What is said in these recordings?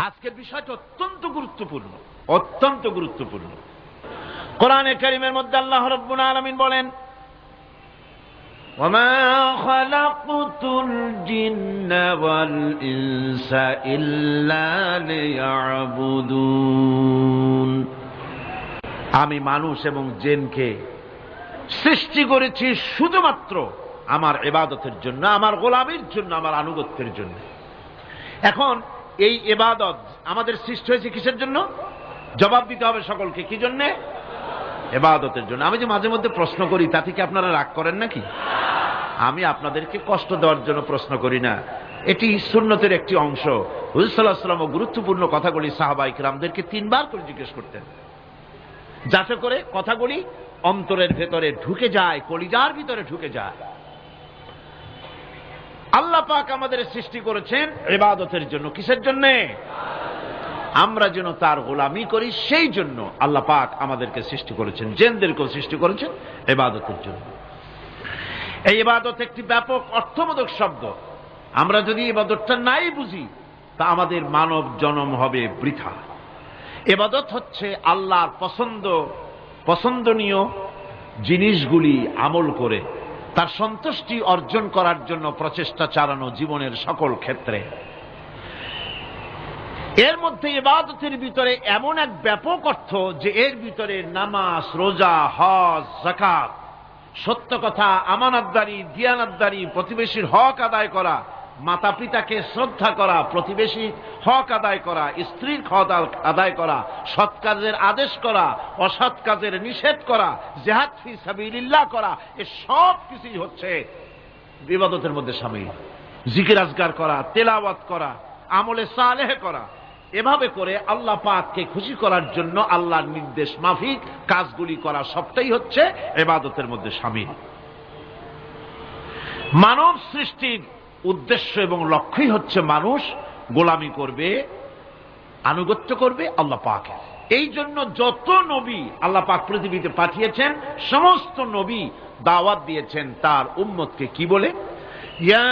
আজকের বিষয়টা অত্যন্ত গুরুত্বপূর্ণ, অত্যন্ত গুরুত্বপূর্ণ। কোরআনে কারীমের মধ্যে আল্লাহ রাব্বুল আলামিন বলেন, ওয়ামা খালাকতুল জিন্না ওয়াল ইনসা ইল্লা লিয়াবুদুন। আমি মানুষ এবং জিনকে সৃষ্টি করেছি শুধুমাত্র আমার ইবাদতের জন্য, আমার গোলামির জন্য, আমার আনুগত্যের জন্য। এখন এই ইবাদত আমাদের সৃষ্টি হয়েছে কিসের জন্য? জবাব দিতে হবে সকলকে, কি জন্য? ইবাদতের জন্য। আমি যে মাঝে মধ্যে প্রশ্ন করি, তাতে কি আপনারা রাগ করেন নাকি? আমি আপনাদেরকে কষ্ট দেওয়ার জন্য প্রশ্ন করি না, এটি সুন্নতের একটি অংশ। হুজুর সাল্লাল্লাহু আলাইহি ওয়াসাল্লাম গুরুত্বপূর্ণ কথাগুলি সাহাবায়ে কিরামদেরকে 3 বার করে জিজ্ঞেস করতেন, যাতে করে কথাগুলি অন্তরের ভেতরে ঢুকে যায়, কলিজার ভিতরে ঢুকে যায়। আল্লাহ পাক আমাদের সৃষ্টি করেছেন ইবাদতের জন্য। কিসের জন্য? আমরা যেন তার গোলামি করি, সেই জন্য আল্লাহ পাক আমাদেরকে সৃষ্টি করেছেন, জিনদেরকেও সৃষ্টি করেছেন ইবাদতের জন্য। এই ইবাদত একটি ব্যাপক অর্থবোধক শব্দ। আমরা যদি ইবাদতটা নাই বুঝি, তা আমাদের মানব জন্ম হবে বৃথা। ইবাদত হচ্ছে আল্লাহর পছন্দনীয় জিনিসগুলি আমল করে তার সন্তুষ্টি অর্জন করার জন্য প্রচেষ্টা চালানো জীবনের সকল ক্ষেত্রে। এর মধ্যে ইবাদতের ভিতরে এমন এক ব্যাপক অর্থ যে এর ভিতরে নামাজ, রোজা, হজ, যাকাত, সত্য কথা, আমানতদারি, দিয়ানতদারি, প্রতিবেশীর হক আদায় করা, মাতা পিতাকে শ্রদ্ধা করা, প্রতিবেশীর হক আদায় করা, স্ত্রীর হক আদায় করা, সৎ কাজের আদেশ করা, অসৎ কাজের নিষেধ করা, জিহাদ ফি সাবিলিল্লাহ করা, এ সব কিছুই হচ্ছে ইবাদতের মধ্যে শামিল। জিকির আজকার করা, তেলাওয়াত করা, আমলে সালেহ করা, এভাবে করে আল্লাহ পাককে খুশি করার জন্য আল্লাহর নির্দেশ মাফিক কাজগুলি করা, সবটাই হচ্ছে ইবাদতের মধ্যে শামিল। মানব সৃষ্টির উদ্দেশ্য এবং লক্ষ্যই হচ্ছে মানুষ গোলামি করবে, আনুগত্য করবে আল্লাহ পাকের। এই জন্য যত নবী আল্লাহ পাক পৃথিবীতে পাঠিয়েছেন, সমস্ত নবী দাওয়াত দিয়েছেন তার উম্মতকে কি বলে? ইয়া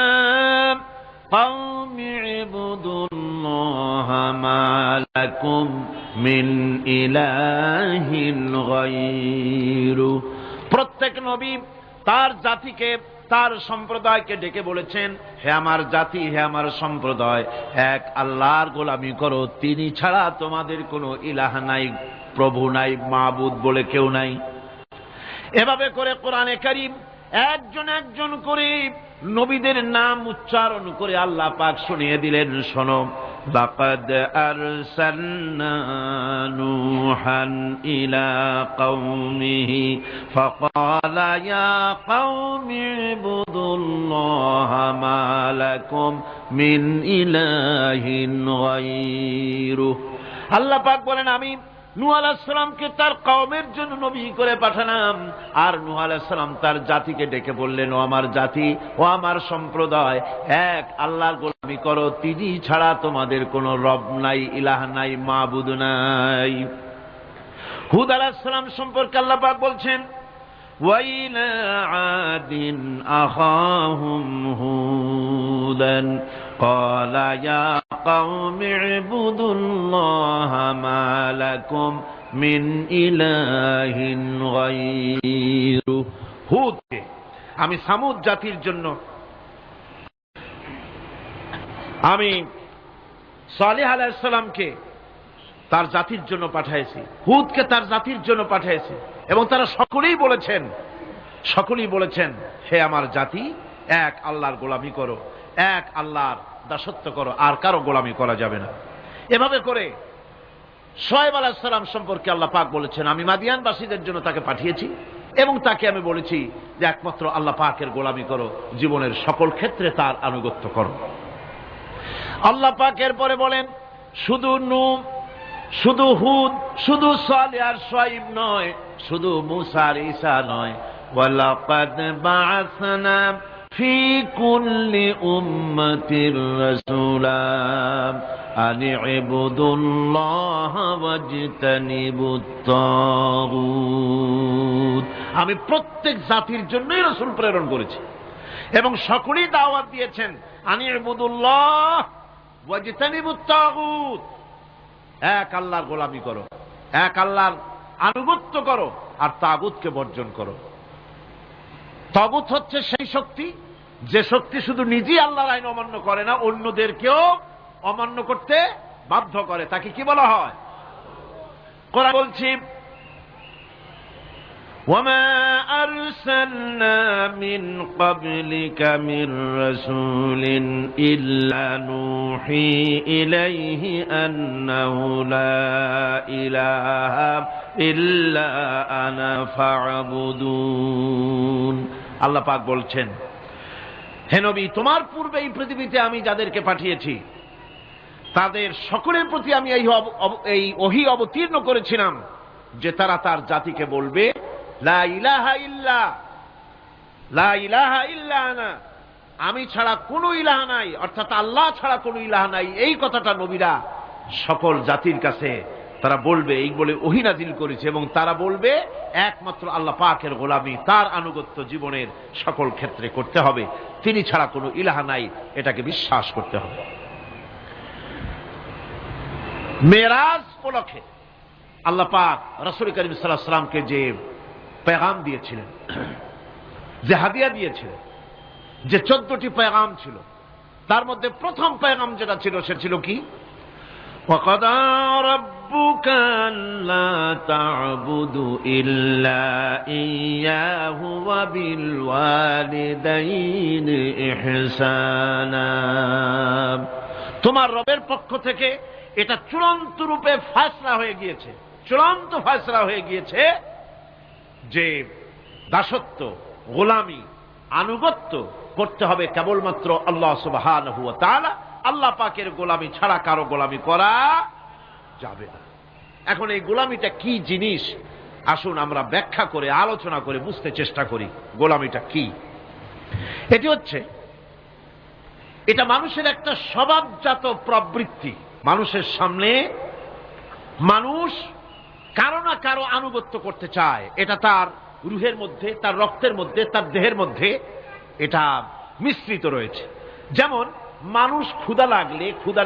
কওমি ইবুদুল্লাহা মা লাকুম মিন ইলাহিন গায়রু। প্রত্যেক নবী তার জাতিকে, তার সম্প্রদায়কে ডেকে বলেছেন, হে আমার জাতি, হে আমার সম্প্রদায়, এক আল্লাহর গোলামি করো, তিনি ছাড়া তোমাদের কোনো ইলাহ নাই, প্রভু নাই, মাবুদ বলে কেউ নাই। এভাবে করে কোরআনে কারীম একজন একজন করে নবীদের নাম উচ্চারণ করে আল্লাহ পাক শুনিয়ে দিলেন, শোনো, লাকাদ আরসালনা নূহান ইলা কওমিহি ফাকালা ইয়া কওমি ইবুদুল্লাহা মা লাকুম মিন ইলাহিন গায়রুহু। আল্লাহ পাক বলেন, আমি নূহ আলাইহিস সালামকে তার কওমের জন্য নবী করে পাঠালাম, আর নূহ আলাইহিস সালাম তার জাতিকে ডেকে বললেন, ও আমার জাতি, ও আমার সম্প্রদায়, এক আল্লাহর গোলামি করো, তিনি ছাড়া তোমাদের কোনো রব নাই, ইলাহ নাই, মাবুদ নাই। হুদ আলাইহিস সালাম সম্পর্কে আল্লাহ পাক বলছেন, ওয়াইলা আদিন আখাহুম হুদান ক্বালা ইয়া কওমি ইবুদুল্লাহা মা লাকুম মিন ইলাহিন গায়রু। হুদকে আমি সামুদ জাতির জন্য, আমি সালেহ আলাইহিস সালামকে তার জাতির জন্য পাঠিয়েছি, হুদকে তার জাতির জন্য পাঠিয়েছি, এবং তারা সকলেই বলেছেন, হে আমার জাতি, এক আল্লাহর গোলামি করো, এক আল্লাহর দাসত্ব করো, আর কারো গোলামি করা যাবে না। এভাবে করে শুআয়ব আলাইহিস সালাম সম্পর্কে আল্লাহ পাক বলেছেন, আমি মাদিয়ানবাসীদের জন্য তাকে পাঠিয়েছি, এবং তাকে আমি বলেছি যে একমাত্র আল্লাহ পাকের গোলামি করো, জীবনের সকল ক্ষেত্রে তার আনুগত্য করো। আল্লাহ পাকের পরে বলেন, শুধু নূহ, শুধু হুদ, শুধু সালেহ আর শুআয়ব নয়, শুধু মূসা আর ঈসা নয়, ওয়ালাকাদ বা'আসনা ফি কুল্লি উম্মাতির রাসূলা আন ইবুদুল্লাহা ওয়াজতানিবুত তাগুত। আমি প্রত্যেক জাতির জন্যই রাসূল প্রেরণ করেছি, এবং সকলেই দাওয়াত দিয়েছেন আন ইবুদুল্লাহ, ওয়াজতানিবুত তাগুত, এক আল্লাহর গোলামি করো, এক আল্লাহর আনুগত্য করো, আর তাগুতকে বর্জন করো। তাগুত হচ্ছে সেই শক্তি যে শক্তি শুধু নিজেই আল্লাহর আইন অমান্য করে না, অন্যদেরকেও অমান্য করতে বাধ্য করে। তাকে কি বলা হয়? কোরআন বলছি, ওয়ামা আরসালনা মিন ক্বাবলিকা মির রাসূলিন ইল্লা নূহি ইলাইহি আন্নাহু লা ইলাহা ইল্লা আনা ফা'বুদুন। আল্লাহ পাক বলছেন, হে নবী, তোমার পূর্বে এই পৃথিবীতে আমি যাদেরকে পাঠিয়েছি তাদের সকলের প্রতি আমি এই ওহী অবতীর্ণ করেছিলাম যে তারা তার জাতিকে বলবে লা ইলাহা ইল্লা, লা ইলাহা ইল্লা আনা, আমি ছাড়া কোনো ইলাহ নাই, অর্থাৎ আল্লাহ ছাড়া কোনো ইলাহ নাই। এই কথাটা নবীরা সকল জাতির কাছে তারা বলবে, এই বলে ওহী নাজিল করেছে, এবং তারা বলবে একমাত্র আল্লাহ পাকের গোলামি, তার আনুগত্য জীবনের সকল ক্ষেত্রে করতে হবে, তিনি ছাড়া কোনো ইলাহ নাই, এটাকে বিশ্বাস করতে হবে। মেরাজ উপলক্ষে আল্লাহ পাক রাসূল করিম সাল্লাল্লাহু আলাইহি ওয়াসাল্লামকে যে পেগাম দিয়েছিলেন, যে হাদিয়া দিয়েছিলেন, যে 14টি পেগাম ছিল, তার মধ্যে প্রথম পেগাম যেটা ছিল সে ছিল কি? ওয়াকাদা রাব্বুকা আল্লা তা'বুদু ইল্লা ইয়্যাহু ওয়া বিল ওয়ালিদাইনি ইহসানা। তোমার রবের পক্ষ থেকে এটা চূড়ান্ত রূপে ফয়সালা হয়ে গিয়েছে, চূড়ান্ত ফয়সালা হয়ে গিয়েছে যে দাসত্ব, গোলামি, আনুগত্য করতে হবে কেবলমাত্র আল্লাহ সুবহানাহু ওয়া তাআলা। আল্লাহ পাকের গোলামি ছাড়া কারো গোলামি করা যাবে না। এখন এই গোলামিটা কি জিনিস, আসুন আমরা ব্যাখ্যা করে আলোচনা করে বুঝতে চেষ্টা করি গোলামিটা কি। এটি হচ্ছে, এটা মানুষের একটা স্বভাবজাত প্রবৃত্তি। মানুষের সামনে মানুষ কারো না কারো আনুগত্য করতে চায়, এটা তার রুহের মধ্যে, তার রক্তের মধ্যে, তার দেহের মধ্যে এটা মিশ্রিত রয়েছে। যেমন মানুষ ক্ষুধা লাগলে ক্ষুধা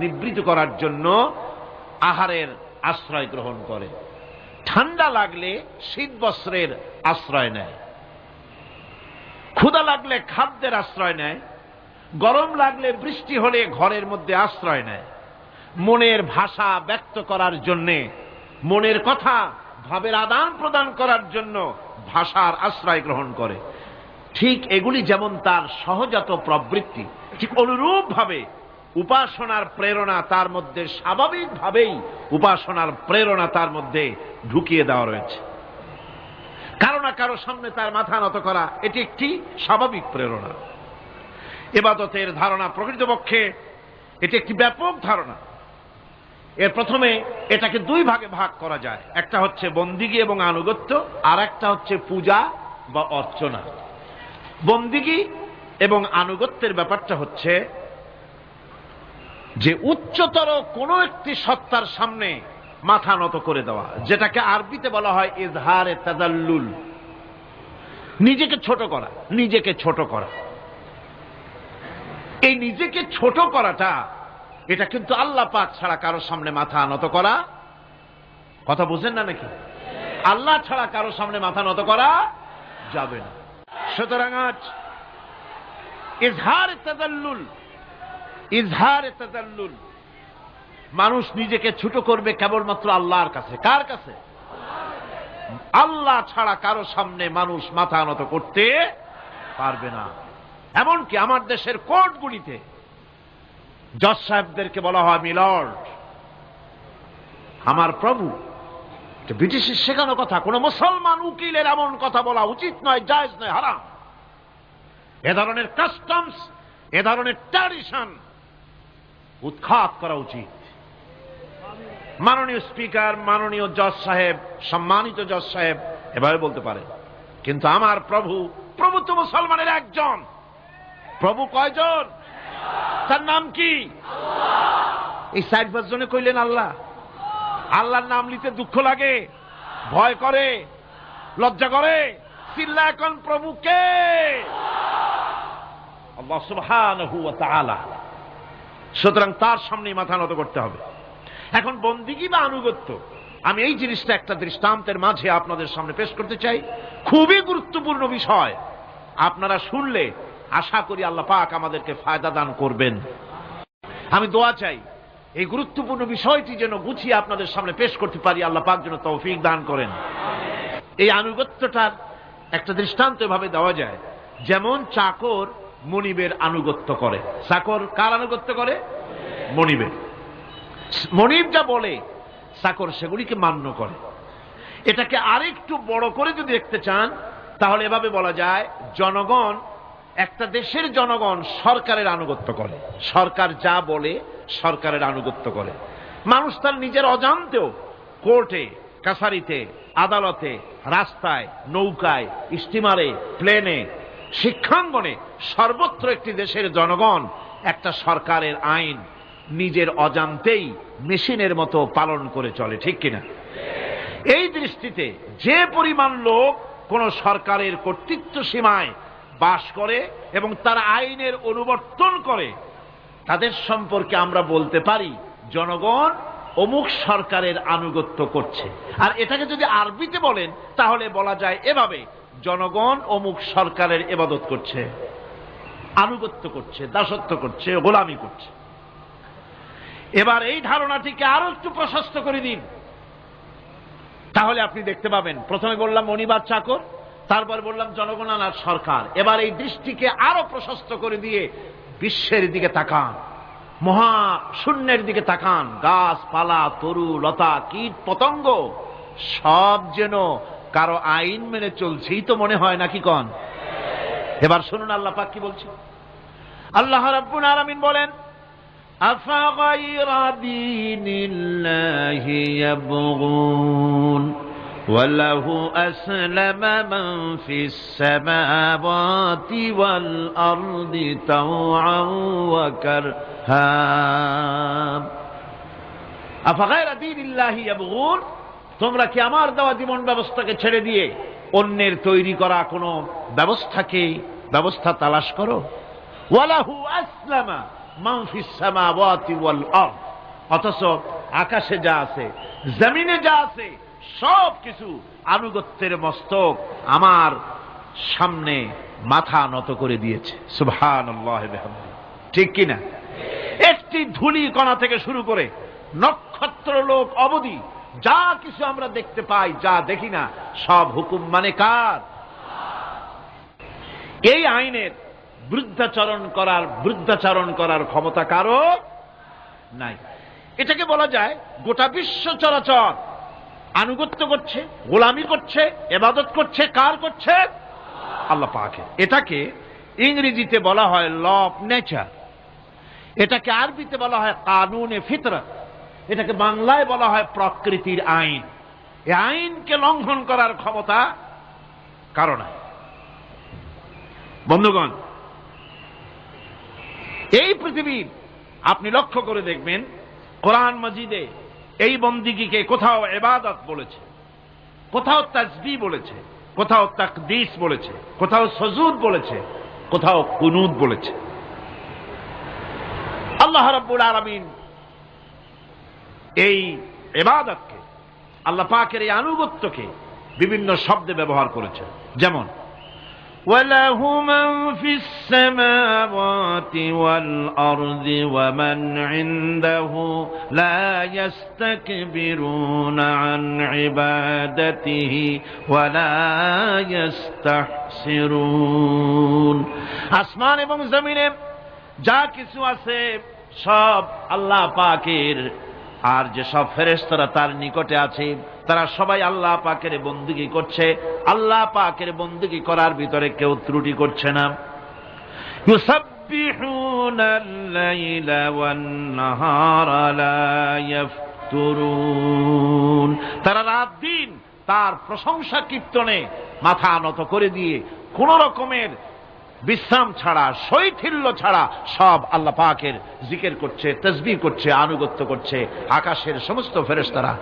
নিবৃত্ত করার জন্য আহারের আশ্রয় গ্রহণ করে, ঠান্ডা লাগলে শীত বস্ত্রের আশ্রয় নেয়, ক্ষুধা লাগলে খাদ্যের আশ্রয় নেয়, গরম লাগলে বৃষ্টি হলে ঘরের মধ্যে আশ্রয় নেয়, মনের ভাষা ব্যক্ত করার জন্যে, মনের কথা ভাবের আদান প্রদান করার জন্য ভাষার আশ্রয় গ্রহণ করে। ঠিক এগুলি যেমন তার সহজাত প্রবৃত্তি, ঠিক অনুরূপ ভাবে উপাসনার প্রেরণা তার মধ্যে স্বাভাবিকভাবেই উপাসনার প্রেরণা তার মধ্যে ঢুকিয়ে দেওয়া রয়েছে। কারো না কারো সামনে তার মাথা নত করা এটি একটি স্বাভাবিক প্রেরণা। ইবাদতের ধারণা প্রকৃতপক্ষে এটি একটি ব্যাপক ধারণা। এর প্রথমে এটাকে দুই ভাগে ভাগ করা যায়, একটা হচ্ছে বন্দিগি এবং আনুগত্য, আর একটা হচ্ছে পূজা বা অর্চনা। বন্দিগি এবং আনুগত্যের ব্যাপারটা হচ্ছে যে উচ্চতর কোন একটি সত্তার সামনে মাথা নত করে দেওয়া, যেটাকে আরবিতে বলা হয় ইজহারে তাযাল্লুল, নিজেকে ছোট করা, নিজেকে ছোট করা। এই নিজেকে ছোট করাটা এটা কিন্তু আল্লাহ পাক ছাড়া কারো সামনে মাথা নত করা, কথা বুঝেন না নাকি? আল্লাহ ছাড়া কারো সামনে মাথা নত করা যাবে না। সুতরাং আজ ইজহারে তাযাল্লুল, মানুষ নিজেকে ছোট করবে কেবলমাত্র আল্লাহর কাছে। কার কাছে? আল্লাহ ছাড়া কারো সামনে মানুষ মাথা নত করতে পারবে না। এমনকি আমার দেশের কোর্টগুলিতে জজ সাহেবদেরকে বলা হয় মিলর্ড, আমার প্রভু। ব্রিটিশের শেখানো কথা, কোন মুসলমান উকিলের এমন কথা বলা উচিত নয়, জায়েজ নয়, হারাম। এ ধরনের কাস্টমস, এ ধরনের ট্র্যাডিশন উৎখাত করা উচিত। মাননীয় স্পিকার, মাননীয় জজ সাহেব, সম্মানিত জজ সাহেব এভাবে বলতে পারে, কিন্তু আমার প্রভু, প্রভু তো মুসলমানের একজন। প্রভু কয়জন? তার নাম কি? এই 4-5 জনে কইলেন আল্লাহ। আল্লাহর নাম নিতে দুঃখ লাগে, ভয় করে, লজ্জা করে, চিল্লা এখন প্রভুকে, আল্লাহ সুবহানাহু ওয়া তাআলা। সুতরাং তার সামনেই মাথা নত করতে হবে। এখন বন্দিগি বা আনুগত্য, আমি এই জিনিসটা একটা দৃষ্টান্তের মাঝে আপনাদের সামনে পেশ করতে চাই। খুবই গুরুত্বপূর্ণ বিষয়, আপনারা শুনলে আশা করি আল্লাহ পাক আমাদেরকে ফায়দা দান করবেন। আমি দোয়া চাই এই গুরুত্বপূর্ণ বিষয়টি যেন গুছিয়ে আপনাদের সামনে পেশ করতে পারি, আল্লাহ পাক যেন তৌফিক দান করেন। এই আনুগত্যটার একটা দৃষ্টান্ত এভাবে দেওয়া যায়, যেমন চাকর মনিবের আনুগত্য করে। চাকর কার আনুগত্য করে? মনিবের। মনিব যা বলে চাকর সেগুলিকে মান্য করে। এটাকে আরেকটু বড় করে যদি দেখতে চান তাহলে এভাবে বলা যায়, জনগণ, একটা দেশের জনগণ সরকারের আনুগত্য করে। সরকার যা বলে সরকারের আনুগত্য করে। মানুষ তার নিজের অজান্তেও কোর্টে, কাছারিতে, আদালতে, রাস্তায়, নৌকায়, স্টিমারে, প্লেনে, শিক্ষাঙ্গনে, সর্বত্র একটি দেশের জনগণ একটা সরকারের আইন নিজের অজান্তেই মেশিনের মতো পালন করে চলে, ঠিক কিনা? এই দৃষ্টিতে যে পরিমাণ লোক কোন সরকারের কর্তৃত্ব সীমায় বাস করে এবং তারা আইনের অনুবর্তন করে, তাদের সম্পর্কে আমরা বলতে পারি জনগণ অমুক সরকারের আনুগত্য করছে। আর এটাকে যদি আরবিতে বলেন তাহলে বলা যায় এভাবে, জনগণ অমুক সরকারের ইবাদত করছে, আনুগত্য করছে, দাসত্ব করছে, গোলামি করছে। এবার এই ধারণাটিকে আরো একটু প্রশস্ত করে দিন, তাহলে আপনি দেখতে পাবেন, প্রথমে বললাম মনিবার চাকর, তারপর বললাম জনগণ আর সরকার। এবার এই দৃষ্টিকে আরো প্রশস্ত করে দিয়ে বিশ্বের দিকে তাকান, মহা শূন্যের দিকে তাকান। গাছপালা, তরু লতা, কীট পতঙ্গ সব যেন কারো আইন মেনে চলছেই তো মনে হয়, নাকি কন? এবার শুনুন আল্লাহ পাক কি বলছে। আল্লাহ রাব্বুল আলামিন বলেন, আফাগায়রা দীনিল্লাহি ইয়াবগুন ওয়ালাহু আসলামা মান ফিস সামাওয়াতি ওয়াল আরদি তাওআন ওয়া কারহা। আফাগায়রা দীনিল্লাহি ইয়াবগুন, তোমরা কি আমার দেওয়া জীবন ব্যবস্থাকে ছেড়ে দিয়ে অন্যের তৈরি করা কোন ব্যবস্থা তালাশ করো? ওয়ালাহু আসলামা মান ফিস সামাওয়াতি ওয়াল আরদ, অথচ আকাশে যা আছে, জমিনে যা আছে, সব কিছু আনুগত্যের মস্তক আমার সামনে মাথা নত করে দিয়েছে। সুবহানাল্লাহি ওয়া বিহামদিহি, ঠিক কিনা? একটি ধূলি কণা থেকে শুরু করে নক্ষত্র লোক অবধি যা কিছু আমরা দেখতে পাই, যা দেখি না, সব হুকুম মানে কার? এই আইনের বৃদ্ধাচারণ করার ক্ষমতা কারো নাই। এটাকে বলা যায় গোটা বিশ্ব চরাচর আনুগত্য করছে, গোলামি করছে, ইবাদত করছে। কার করছে? আল্লাহ পাকের। এটাকে ইংরেজিতে বলা হয় ল অফ নেচার, এটাকে আরবিতে বলা হয় কানুনে ফিতরত, এটাকে বাংলায় বলা হয় প্রকৃতির আইন। এই আইনকে লঙ্ঘন করার ক্ষমতা কারো নাই। বন্ধুগণ, এই পৃথিবীর আপনি লক্ষ্য করে দেখবেন, কোরআন মাজিদে এই বন্দিগিকে কোথাও ইবাদত বলেছে, কোথাও তাসবিহ বলেছে, কোথাও তাকদীস বলেছে, কোথাও সুজুদ বলেছে, কোথাও কুনুত বলেছে। আল্লাহ রাব্বুল আলামিন এই ইবাদতকে, আল্লাহ পাকের এই আনুগত্যকে বিভিন্ন শব্দে ব্যবহার করেছেন। যেমন وَلَهُ مَنْ فِي السَّمَاوَاتِ وَالْأَرْضِ وَمَنْ عِنْدَهُ لَا يَسْتَكْبِرُونَ عَنْ عِبَادَتِهِ وَلَا يَسْتَحْسِرُونَ। আসমান এবং জমিনে যা কিছু আছে সব আল্লাহ পাকের, আর যে সব ফেরেশতারা তার নিকটে আছে তারা সবাই আল্লাহ পাকের বন্দেগী করছে। আল্লাহ পাকের বন্দেগী করার ভিতরে কেউ ত্রুটি করছে না। ইউসাব্বিহুনাল লাইলা ওয়ান নাহারা লা ইয়াফতুরুন, তারা রাত দিন তার প্রশংসা কীর্তনে মাথা নত করে দিয়ে কোন রকমের বিশ্রাম ছাড়া, শৈথিল্য ছাড়া সব আল্লাহ পাকের জিকির করছে, তাসবিহ করছে, আনুগত্য করছে। আকাশের সমস্ত ফেরেশতারা,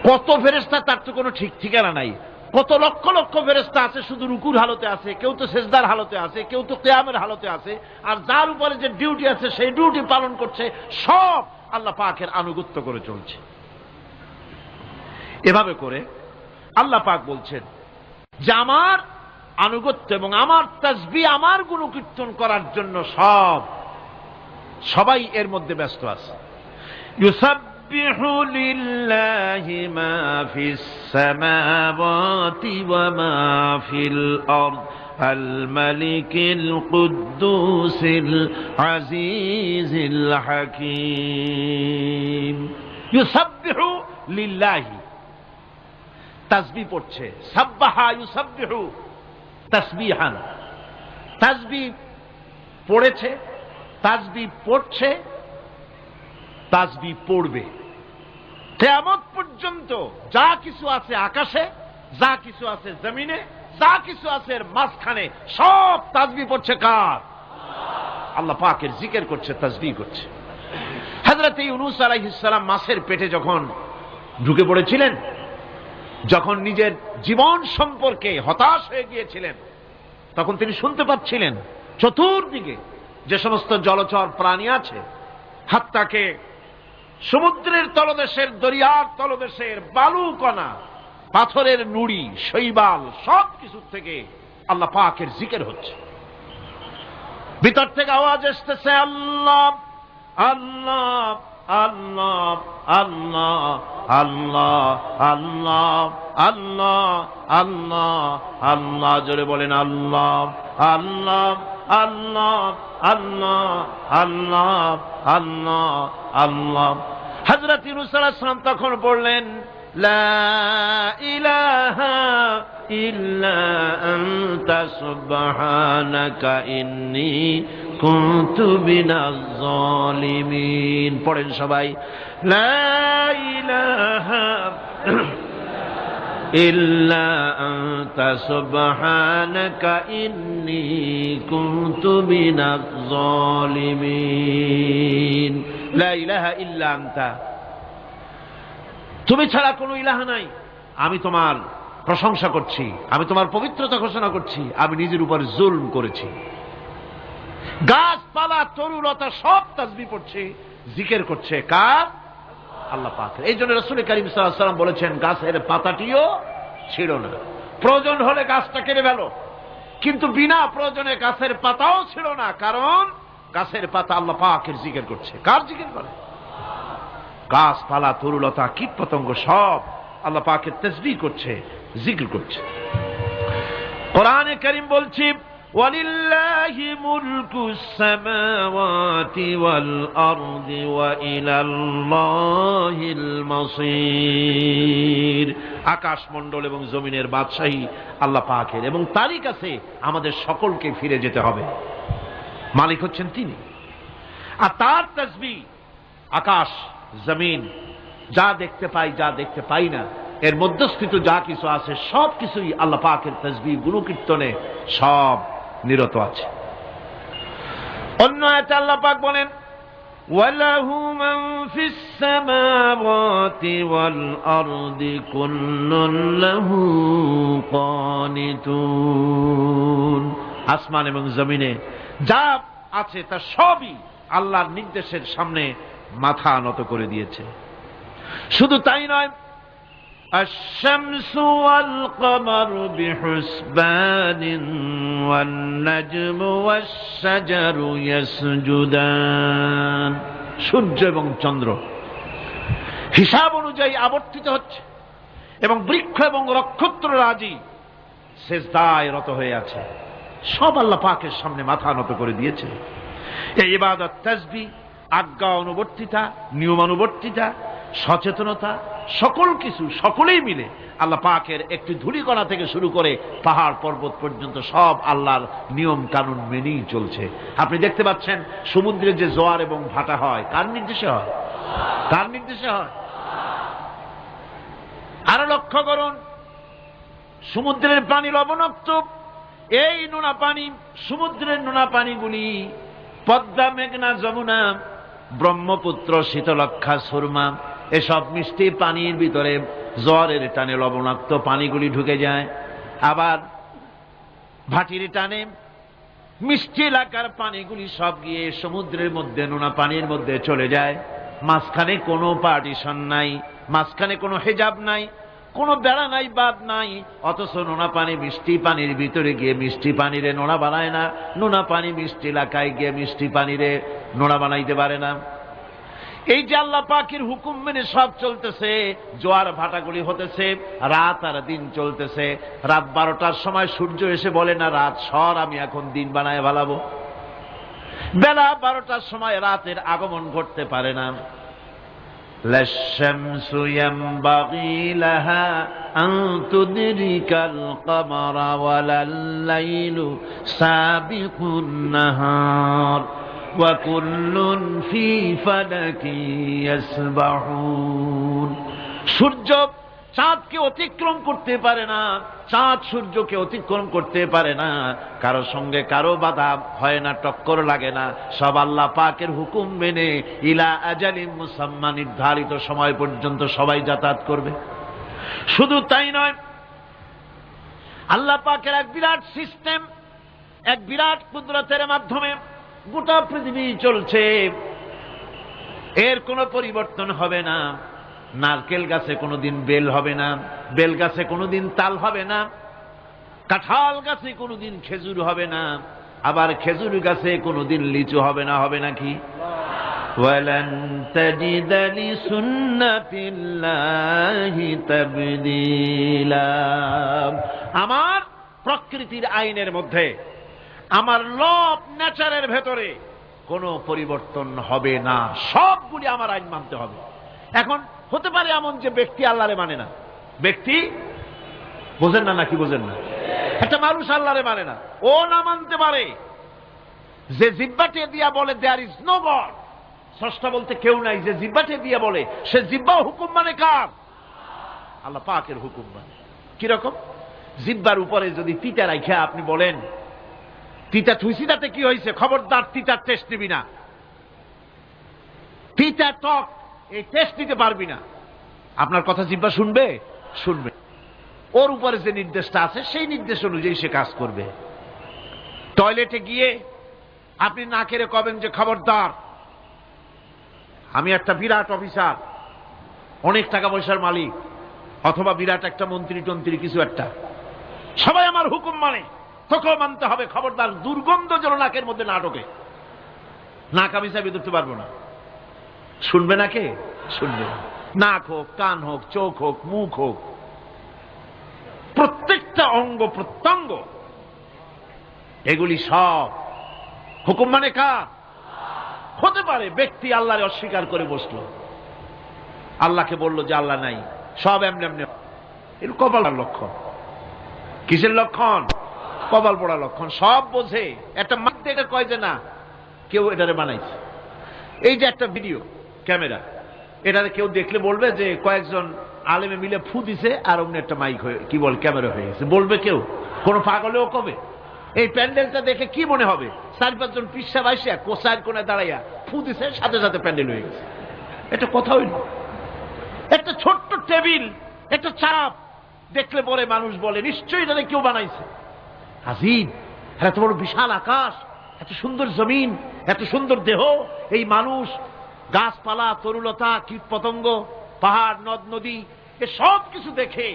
কত ফেরেশতা তার তো কোনো ঠিক ঠিকানা নাই, কত লক্ষ লক্ষ ফেরেশতা আছে শুধু রুকুর হালতে আছে, কেউ তো সেজদার হালতে আছে, কেউ তো কিয়ামের হালতে আছে, আর যার উপরে যে ডিউটি আছে সেই ডিউটি পালন করছে, সব আল্লাহ পাকের আনুগত্য করে চলছে। এভাবে করে আল্লাহ পাক বলছেন যে আমার আনুগত্য এবং আমার তাসবিহ, আমার গুণকীর্তন করার জন্য সবাই এর মধ্যে ব্যস্ত আছে। ইউসাব্বিহু লিল্লাহি মা ফিস সামাওয়াতি ওয়া মা ফিল আরদ আল মালিকিল কুদ্দুসিল আজিজিল হাকীম। ইউসাব্বিহু লিল্লাহি, তাসবিহ পড়ছে, সাব্বাহা ইউসাব্বিহু তাসবিহান, তাসবিহ পড়েছে, তাসবিহ পড়ছে, তাসবিহ পড়বে। কিয়ামত পর্যন্ত যা কিছু আছে আকাশে, যা কিছু আছে জমিনে, যা কিছু আছে এর মাঝখানে, সব তাসবিহ পড়ছে কার? আল্লাহ পাকের জিকির করছে, তাসবিহ করছে। হযরত ইউনূস আলাইহিস সালাম মাছের পেটে যখন ঢুকে পড়েছিলেন, যখন নিজের জীবন সম্পর্কে হতাশ হয়ে গিয়েছিলেন, তখন তিনি শুনতে পাচ্ছিলেন চতুর্দিকে যে সমস্ত জলচর প্রাণী আছে, হাত্তাকে সমুদ্রের তলদেশের, দরিয়ার তলদেশের বালুকণা, পাথরের নুড়ি, শৈবাল, সব কিছু থেকে আল্লাহ পাকের জিকির হচ্ছে। ভিতর থেকে আওয়াজ আসতেছে, আল্লাহ আল্লাহ আল্লাহ আল্লাহ আল্লাহ আল্লাহ আল্লাহ আল্লাহ আল্লাহ। জোরে বলেন আল্লাহ আল্লাহ আল্লাহ আল্লাহ আল্লাহ আল্লাহ আল্লাহ। হযরত ইউনূস আলাইহিস সালাম তখন পড়লেন, লা ইলাহা ইল্লা আনতা সুবহানাকা ইন্নী কুনতু মিনাজ জালিমিন। পড়েন সবাই, লা ইলাহা ইল্লা আনতা সুবহানাকা ইন্নী কুনতু মিনাজ জালিমিন। লা ইলাহা ইল্লা আনতা, তুমি ছাড়া কোনো ইলাহ নাই, আমি তোমার প্রশংসা করছি, আমি তোমার পবিত্রতা ঘোষণা করছি, আমি নিজের উপর জুলম করেছি। গাছপালা, তরুলতা সব তাসবিহ পড়ছে, জিকির করছে কার? আল্লাহ পাকের। এই জন্য রাসূল কারীম সাল্লাল্লাহু আলাইহি ওয়াসাল্লাম বলেছেন, গাছের পাতাটিও ছিঁড়ো না, প্রয়োজন হলে গাছটা কেটে ফেলো, কিন্তু বিনা প্রয়োজনে গাছের পাতাও ছিঁড়ো না, কারণ গাছের পাতা আল্লাহ পাকের জিকির করছে। কার জিকির করে? গাছপালা, তরুলতা, কীট পতঙ্গ সব আল্লাহ পাকের তাসবিহ করছে, জিকির করছে। কোরআনে কারীম বলছে, ওয়ালিল্লাহি মুলকুস সামাওয়াতি ওয়াল আরদি ওয়া ইলাল্লাহিল মাসীর। আকাশ মণ্ডল এবং জমিনের বাদশাহী আল্লাহ পাকের, এবং তারই কাছে আমাদের সকলকে ফিরে যেতে হবে। মালিক হচ্ছেন তিনি, আর তার তাসবিহ আকাশ জমিন, যা দেখতে পাই, যা দেখতে পাই না, এর মধ্যস্থিত যা কিছু আছে সব কিছুই আল্লাহ পাকের তাসবিহ গুণকীর্তনে সব নিরত আছে। অন্য আয়াতে আল্লাহ পাক বলেন, ওয়ালাহু মান ফিস সামাওয়াতি ওয়াল আরদি কুল্লুন লাহু কানিতুন। আসমান এবং জমিনে যা আছে তা সবই আল্লাহর নির্দেশের সামনে মাথা নত করে দিয়েছে। শুধু তাই নয়, আশ-শামসু ওয়াল কমারু বিহুসবানিন ওয়ান নাজমু ওয়াশ-শাজারু ইয়াসজুদান। সূর্য এবং চন্দ্র হিসাব অনুযায়ী আবর্তিত হচ্ছে, এবং বৃক্ষ এবং নক্ষত্ররাজি সেজদায় রত হয়ে আছে। সব আল্লাহ পাকের সামনে মাথা নত করে দিয়েছে। এই ইবাদত, তাসবিহ, আজ্ঞা অনুবর্তিতা, নিয়মানুবর্তিতা, সচেতনতা, সকল কিছু সকলেই মিলে আল্লাহ পাকের একটি ধূলিকণা থেকে শুরু করে পাহাড় পর্বত পর্যন্ত সব আল্লাহর নিয়ম কানুন মেনেই চলছে। আপনি দেখতে পাচ্ছেন সমুদ্রে যে জোয়ার এবং ভাটা হয়, কার নির্দেশে হয়? কার নির্দেশে হয়? আরো লক্ষ্য করুন, সমুদ্রের পানি লবণাক্ত, এই নোনা পানি, সমুদ্রের নোনা পানিগুলি পদ্মা, মেঘনা, যমুনা, ব্রহ্মপুত্র, শীতলক্ষা, সুরমা, এসব মিষ্টি পানির ভিতরে জ্বরের টানে লবণাক্ত পানিগুলি ঢুকে যায়, আবার ভাটির টানে মিষ্টি এলাকার পানিগুলি সব গিয়ে সমুদ্রের মধ্যে নোনা পানির মধ্যে চলে যায়। মাঝখানে কোনো পার্টিশন নাই, মাঝখানে কোনো হেজাব নাই, কোনো বেড়া নাই, বাদ নাই, অথচ নোনা পানি মিষ্টি পানির ভিতরে গিয়ে মিষ্টি পানিরে নোনা বানায় না, নোনা পানি মিষ্টি এলাকায় গিয়ে মিষ্টি পানিরে নোনা বানাইতে পারে না। এই যে আল্লাহ পাকের হুকুম মেনে সব চলতেছে, জোয়ার ভাটাগুলি হতেছে, রাত আর দিন চলতেছে। রাত 12টার সময় সূর্য এসে বলে না রাত সর, আমি এখন দিন বানায় ভালাবো। বেলা 12টার সময় রাতের আগমন ঘটতে পারে না। লাশ-শামসু ইয়ানবাগী লাহা আন তুদরিকাল কমারা ওয়ালাল-লাইলু সাবিকুন নাহার ওয়া কুল্লুন ফী ফালাকিন ইয়াসবাহুন। সূর্য চাঁদকে অতিক্রম করতে পারে না, চাঁদ সূর্যকে অতিক্রম করতে পারে না, কারো সঙ্গে কারো বাধা হয় না, টক্কর লাগে না, সব আল্লাহ পাকের হুকুম মেনে ইলা আজালিন মুসাম্মা নির্ধারিত সময় পর্যন্ত সবাই যাতায়াত করবে। শুধু তাই নয়, আল্লাহ পাকের এক বিরাট সিস্টেম, এক বিরাট কুদরতের মাধ্যমে গোটা পৃথিবী চলছে, এর কোনো পরিবর্তন হবে না। নারকেল গাছে কোনোদিন বেল হবে না, বেল গাছে কোনোদিন তাল হবে না, কাঁঠাল গাছে কোনোদিন খেজুর হবে না, আবার খেজুর গাছে কোনোদিন লিচু হবে না। হবে নাকি? ওয়ালান তাজিদা লিসুন্নাতিল্লাহি তাবদীলা। আমার প্রকৃতির আইনের মধ্যে, আমার ল অফ নেচারের ভেতরে কোনো পরিবর্তন হবে না, সবগুলি আমার আইন মানতে হবে। এখন হতে পারে এমন যে ব্যক্তি আল্লাহরে মানে না, ব্যক্তি বোঝেন না নাকি বোঝেন না, একটা মানুষ আল্লাহরে মানে না, ও না মানতে পারে। যে জিহ্বাটে দিয়া বলে দেয়ার ইজ নো গড, স্রষ্টা বলতে কেউ নাই, যে জিহ্বাটে দিয়া বলে সে জিহ্বা হুকুম মানে কার? আল্লাহ পাকের হুকুম মানে। কিরকম? জিহ্বার উপরে যদি তিতা রাখা আপনি বলেন তিতা থুইছি তাতে কি হয়েছে, খবরদার তিতার টেস্ট নিবি না, তিতা টক এই টেস্ট নিতে পারবি না, আপনার কথা জিহ্বা শুনবে? শুনবে। ওর উপরে যে নির্দেশটা আছে সেই নির্দেশ অনুযায়ী সে কাজ করবে। টয়লেটে গিয়ে আপনি নাকেরে কবেন যে খবরদার, আমি একটা বিরাট অফিসার, অনেক টাকা পয়সার মালিক, অথবা বিরাট একটা মন্ত্রী টন্ত্রী কিছু একটা, সবাই আমার হুকুম মানে, তোকেও মানতে হবে, খবরদার দুর্গন্ধ যেন নাকের মধ্যে না ঢোকে, নাক আমি চাবি ধরতে পারবো না। শুনবে না কে? শুনবে। নাক হোক, কান হোক, চোখ হোক, মুখ হোক, প্রত্যেকটা অঙ্গ প্রত্যঙ্গ, এগুলি সব হুকুম মানে কার? হতে পারে ব্যক্তি আল্লাহরে অস্বীকার করে বসলো, আল্লাহকে বলল যে আল্লাহ নাই, সব এমনি এমনি, এর কপালের লক্ষণ। কিসের লক্ষণ? কপাল পড়া লক্ষণ। সব বোঝে, একটা মাধ্যমে এটা কয় যে না কেউ এটারে বানাইছে। এই যে একটা ভিডিও ক্যামেরা, এটাতে কেউ দেখলে বলবে যে কয়েকজন আলেমে মিলে ফু দিছে আর অমনি একটা মাইক হয়ে কি বল ক্যামেরা হয়ে গেছে, বলবে কেউ? কোন পাগলেও কবে? এই প্যান্ডেলটা দেখে কি মনে হবে? 4-5 পিসা বাইসা কোসার কোনে দাঁড়াইয়া ফু দিছে, সাথে সাথে প্যান্ডেল হয়ে গেছে। এটা কথা হইল? একটা ছোট্ট টেবিল, একটা চাপ দেখলে পরে মানুষ বলে নিশ্চয়ই এটা কেউ বানাইছে। আজীব, এত বড় বিশাল আকাশ, এত সুন্দর জমিন, এত সুন্দর দেহ, এই মানুষ, গাছপালা, তরুলতা, কীট পতঙ্গ, পাহাড়, নদ নদী, এ সব কিছু দেখে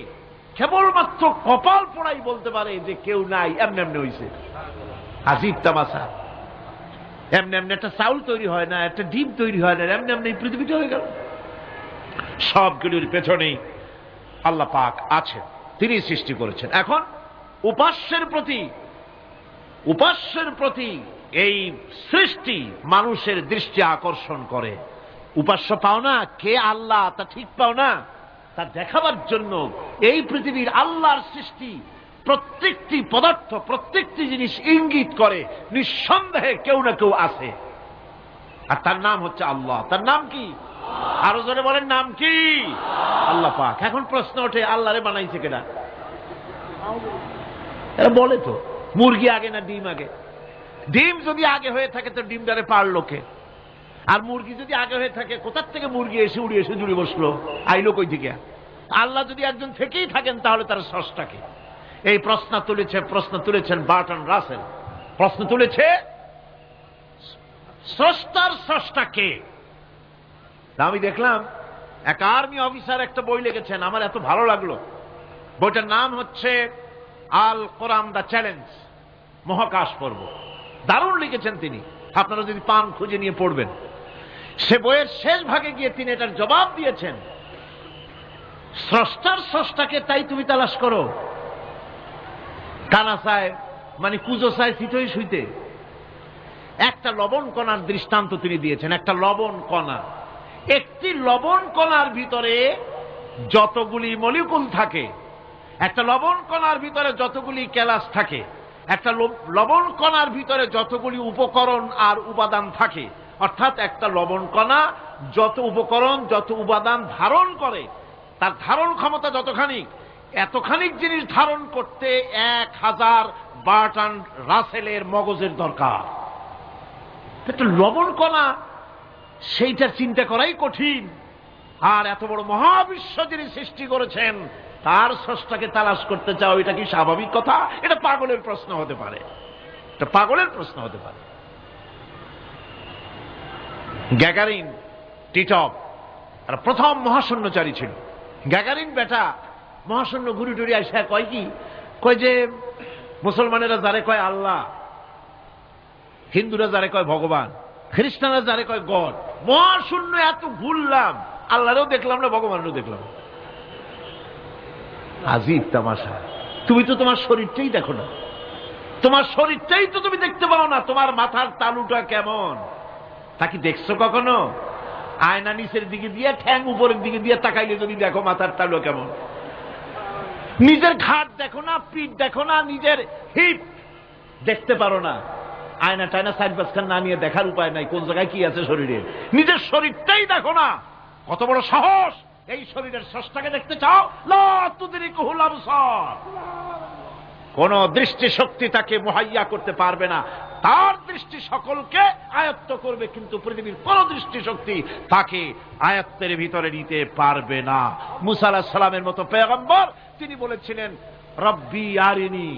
কেবলমাত্র কপাল পোড়াই বলতে পারে যে কেউ নাই, এমনি এমনি হয়েছে। আজীব তামাশা। এমনি এমনি একটা চাউল তৈরি হয় না, একটা ডিম তৈরি হয় না, এমনি এমনি পৃথিবীটা হয়ে গেল। সবগুলির পেছনেই আল্লাহ পাক আছেন, তিনি সৃষ্টি করেছেন। এখন উপাস্যের প্রতি এই সৃষ্টি মানুষের দৃষ্টি আকর্ষণ করে। উপাস্য পাও না কে আল্লাহ তা ঠিক পাও না, তা দেখাবার জন্য এই পৃথিবীর আল্লাহর সৃষ্টি প্রত্যেকটি পদার্থ, প্রত্যেকটি জিনিস ইঙ্গিত করে নিঃসন্দেহে কেউ না কেউ আছে, আর তার নাম হচ্ছে আল্লাহ। তার নাম কি? আরো জোরে বলেন, নাম কি? আল্লাহ পাক। এখন প্রশ্ন ওঠে আল্লাহরে বানাইছে কেনা? এরা বলে তো মুরগি আগে না ডিম আগে? ডিম যদি আগে হয়ে থাকে তো ডিমটারে পারলো কে? আর মুরগি যদি আগে হয়ে থাকে, কোথার থেকে মুরগি এসে উড়ে এসে জুড়ে বসলো, আইলো কই থেকে? আল্লাহ যদি একজন থেকেই থাকেন তাহলে তার স্রষ্টাকে? এই প্রশ্ন তুলেছেন বার্টন রাসেল। প্রশ্ন তুলেছে স্রষ্টার স্রষ্টাকে। আমি দেখলাম এক আর্মি অফিসার একটা বই লিখেছেন, আমার এত ভালো লাগলো। বইটার নাম হচ্ছে আল কোরআন দ্য চ্যালেঞ্জ, মহাকাশ পর্ব। দারুণ লিখেছেন তিনি, আপনারা যদি পান খুঁজে নিয়ে পড়বেন। সে বইয়ের শেষ ভাগে গিয়ে তিনি এটার জবাব দিয়েছেন, স্রষ্টার স্রষ্টাকে তাই তুমি তালাশ করো, কানা চায় মানে কুজো চায় চিতই শুইতে। একটা লবণ কণার দৃষ্টান্ত তিনি দিয়েছেন। একটা লবণ কণা, একটি লবণ কণার ভিতরে যতগুলি মলিকুল থাকে, একটা লবণ কণার ভিতরে যতগুলি ক্যালাস থাকে, একটা লবণ কণার ভিতরে যতগুলি উপকরণ আর উপাদান থাকে, অর্থাৎ একটা লবণ কণা যত উপকরণ যত উপাদান ধারণ করে, তার ধারণ ক্ষমতা যতখানি, এতখানিক জিনিস ধারণ করতে 1000 বার্টন রাসেলের মগজের দরকার। একটা লবণ কণা, সেইটার চিন্তা করাই কঠিন। আর এত বড় মহাবিশ্ব যিনি সৃষ্টি করেছেন তার স্রষ্টাকে তালাশ করতে চাও, এটা কি স্বাভাবিক কথা? এটা পাগলের প্রশ্ন হতে পারে, এটা পাগলের প্রশ্ন হতে পারে। গ্যাগারিন টিটপ আর প্রথম মহাশূন্যচারী ছিল। গ্যাগারিন বেটা মহাশূন্য ঘুরি টুরি আসা কয় কি, কয় যে মুসলমানেরা যারে কয় আল্লাহ, হিন্দুরা যারে কয় ভগবান, খ্রিস্টানরা যারে কয় গড, মহাশূন্য এত ঘুরলাম, আল্লাহরেও দেখলাম না, ভগবানেরও দেখলাম। আজীব তামাশা। তুমি তো তোমার শরীরটাই দেখো না, তোমার শরীরটাই তো তুমি দেখতে পাও না। তোমার মাথার তালুটা কেমন তা কি দেখছো কখনো? আয়না নিচের দিকে দিয়ে ঠ্যাং উপরের দিকে দিয়ে তাকাইলে যদি দেখো মাথার তালু কেমন। নিজের ঘাট দেখো না, পিঠ দেখো না, নিজের হিপ দেখতে পারো না। আয়না টায়না সাইড বাসখান না নিয়ে দেখার উপায় নাই কোন জায়গায় কি আছে শরীরে। নিজের শরীরটাই দেখো না, কত বড় সাহস! এই শরীরের স্রষ্টাকে দেখতে চাও? লা তুদরিকুহুল আবসার। কোন দৃষ্টি শক্তি তাকে মুহাইয়া করতে পারবে না। তার দৃষ্টি সকলকে আয়ত্ত করবে, কিন্তু পৃথিবীর কোন দৃষ্টি শক্তি তাকে আয়ত্তের ভিতরে নিতে পারবে না। মুসা আলাইহিস সালামের মতো পয়গম্বর, তিনি বলেছিলেন রব্বি আরিনি,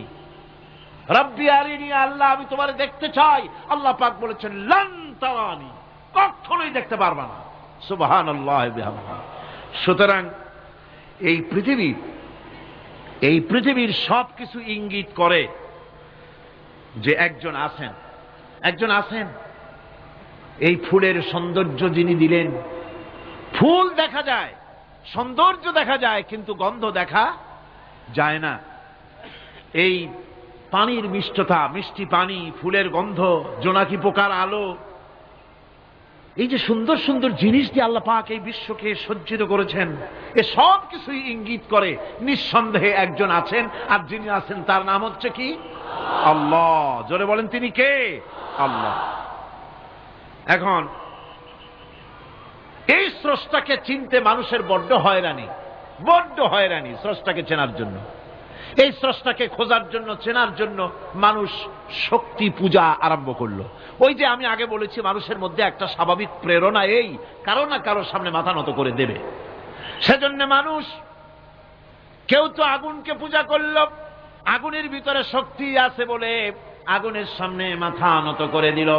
রব্বি আরিনি, আল্লাহ আমি তোমারে দেখতে চাই। আল্লাহ পাক বলেছেন লান তারানি, কখনোই দেখতে পারবা না। সুবহানাল্লাহ বিহামদিহি। সুতরাং এই পৃথিবীর সবকিছু ইঙ্গিত করে যে একজন আছেন। এই ফুলের সৌন্দর্য যিনি দিলেন, ফুল দেখা যায়, সৌন্দর্য দেখা যায়, কিন্তু গন্ধ দেখা যায় না। এই পানির মিষ্টতা, মিষ্টি পানি, ফুলের গন্ধ, জোনাকি পোকার আলো, এই যে সুন্দর সুন্দর জিনিস দিয়ে আল্লাহ পাক এই বিশ্বকে সজ্জিত করেছেন, এ সব কিছুই ইঙ্গিত করে নিঃসন্দেহে একজন আছেন। আর যিনি আছেন তার নাম হচ্ছে কি? আল্লাহ। জোরে বলেন তিনি কে? আল্লাহ। এখন এই স্রষ্টাকে চিনতে মানুষের বড্ড হয়রানি স্রষ্টাকে চেনার জন্য। এই স্রষ্টাকে খোঁজার জন্য, চেনার জন্য মানুষ শক্তি পূজা আরম্ভ করলো। ওই যে আমি আগে বলেছি, মানুষের মধ্যে একটা স্বাভাবিক প্রেরণা এই কারো না কারোর সামনে মাথা নত করে দেবে। সেজন্য মানুষ, কেউ তো আগুনকে পূজা করল, আগুনের ভিতরে শক্তি আছে বলে আগুনের সামনে মাথা নত করে দিল,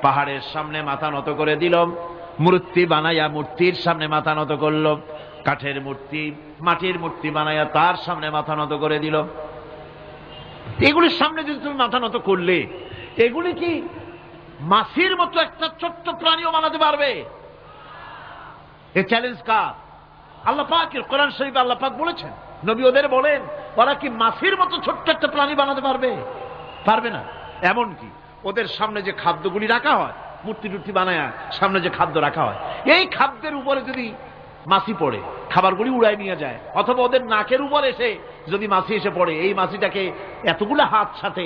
পাহাড়ের সামনে মাথা নত করে দিল, মূর্তি বানাইয়া মূর্তির সামনে মাথা নত করল, কাঠের মূর্তি, মাটির মূর্তি বানাইয়া তার সামনে মাথা নত করে দিল। এগুলির সামনে যদি তুমি মাথা নত করলে, এগুলি কি মাছির মতো একটা ছোট্ট প্রাণীও বানাতে পারবে? এই চ্যালেঞ্জ কার? আল্লাহ পাকের। কোরআন শরীফে আল্লাহ পাক বলেছেন, নবী ওদের বলেন, ওরা কি মাছির মতো ছোট্ট একটা প্রাণী বানাতে পারবে? পারবে না। এমনকি ওদের সামনে যে খাদ্যগুলি রাখা হয়, মূর্তি টুর্তি বানায় সামনে যে খাদ্য রাখা হয়, এই খাদ্যের উপরে যদি মাছি পড়ে, খাবারগুলি উড়াই নিয়ে যায়, অথবা ওদের নাকের উপর এসে যদি মাছি এসে পড়ে, এই মাছিটাকে এতগুলো হাত সাথে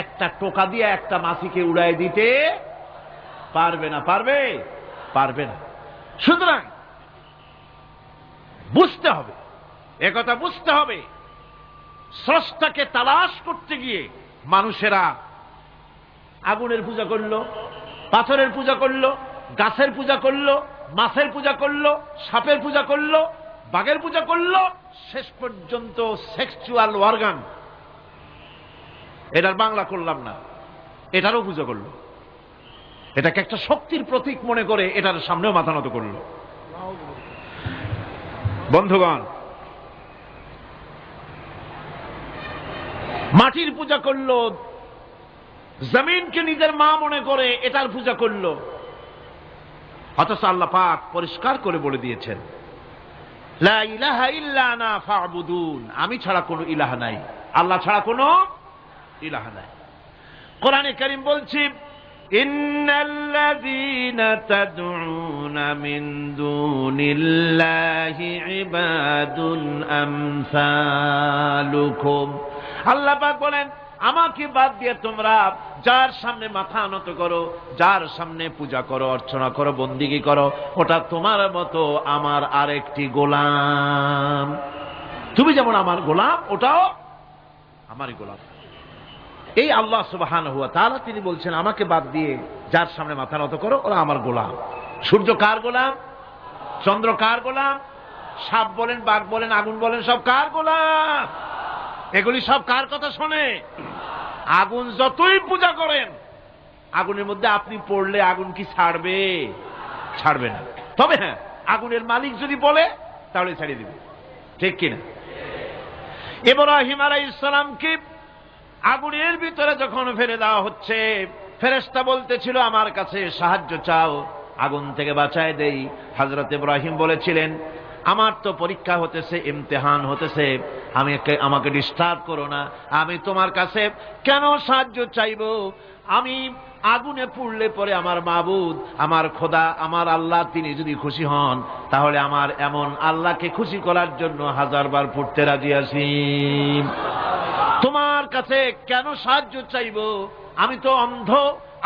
একটা টোকা দিয়ে একটা মাছিকে উড়াই দিতে পারবে না। পারবে না। সুতরাং বুঝতে হবে, একথা বুঝতে হবে, স্রষ্টাকে তালাশ করতে গিয়ে মানুষেরা আগুনের পূজা করলো, পাথরের পূজা করলো, গাছের পূজা করলো, মাছের পূজা করলো, সাপের পূজা করলো, বাঘের পূজা করলো, শেষ পর্যন্ত সেক্সুয়াল অর্গান, এটার বাংলা করলাম না, এটারও পূজা করলো। এটাকে একটা শক্তির প্রতীক মনে করে এটার সামনেও মাথা নত করলো। বন্ধুগণ, মাটির পূজা করলো, জমিনকে নিজের মা মনে করে এটার পূজা করলো। অথচ আল্লাহ পাক পরিষ্কার করে বলে দিয়েছেন, লা ইলাহা ইল্লা আনা ফা'বুদুন, আমি ছাড়া কোনো ইলাহ নাই, আল্লাহ ছাড়া কোনো ইলাহ নাই। কোরআনে কারীম বলছে, ইন্নাল্লাযীনা তাদউনা মিন দুনিল্লাহি ইবাদুন আমসালুকুম। আল্লাহ পাক বলেন, আমাকে বাদ দিয়ে তোমরা যার সামনে মাথা নত করো, যার সামনে পূজা করো, অর্চনা করো, বন্দিগি করো, ওটা তোমার মতো আমার আরেকটি গোলাম। তুমি যেমন আমার গোলাম, ওটাও আমারই গোলাম। এই আল্লাহ সুবহানাহু ওয়া তাআলা তিনি বলছেন, আমাকে বাদ দিয়ে যার সামনে মাথা নত করো, ওরা আমার গোলাম। সূর্য কার গোলাম? চন্দ্র কার গোলাম? সাপ বলেন, বাঘ বলেন, আগুন বলেন, সব কার গোলাম? এগুলি সব কার কথা শোনে? আগুন যতই পূজা করেন, আগুনের মধ্যে আপনি পড়লে আগুন কি ছাড়বে? ছাড়বে না। তবে হ্যাঁ, আগুনের মালিক যদি বলে তাহলে ছাড়িয়ে দিবে, ঠিক কিনা? ইব্রাহিম আলাইহিস সালামকে আগুনের ভিতরে যখন ফেলে দেওয়া হচ্ছে, ফেরেশতা বলতেছিল, আমার কাছে সাহায্য চাও, আগুন থেকে বাঁচায় দেই। হযরত ইব্রাহিম বলেছিলেন, আমার তো পরীক্ষা হতেছে, ইমতিহান হতেছে, আমাকে ডিস্টার্ব করো না, আমি তোমার কাছে কেন সাহায্য চাইব? আমি আগুনে পুড়লে পরে আমার মাবুদ, আমার খোদা, আমার আল্লাহ তিনি যদি খুশি হন, তাহলে আমার এমন আল্লাহকে খুশি করার জন্য 1000 বার পুড়তে রাজি আছি। তোমার কাছে কেন সাহায্য চাইব? আমি তো অন্ধ,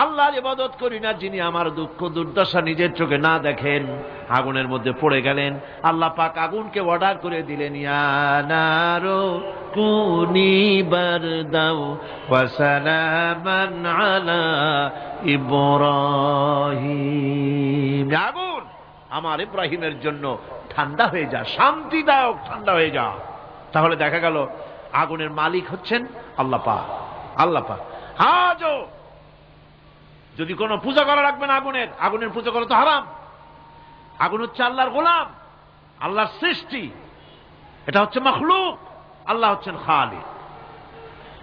আল্লাহর ইবাদত করি না, যিনি আমার দুঃখ দুর্দশা নিজের চোখে না দেখেন। আগুনের মধ্যে পড়ে গেলেন। আল্লাহ পাক আগুনকে অর্ডার করে দিলেন, ইয়া নারু কুনি বারদাও ওয়া সালামান আলা ইব্রাহিম। আগুন, আমার ইব্রাহিমের জন্য ঠান্ডা হয়ে যা, শান্তিদায়ক ঠান্ডা হয়ে যা। তাহলে দেখা গেল আগুনের মালিক হচ্ছেন আল্লাহ পাক। আল্লাহ পাক আজও যদি কোনো পূজা করা রাখবে না আগুনের, আগুনের পূজা করা তো হারাম। আগুন হচ্ছে আল্লাহর গোলাম, আল্লাহর সৃষ্টি, এটা হচ্ছে মাখলুক, আল্লাহ হচ্ছেন খালিক।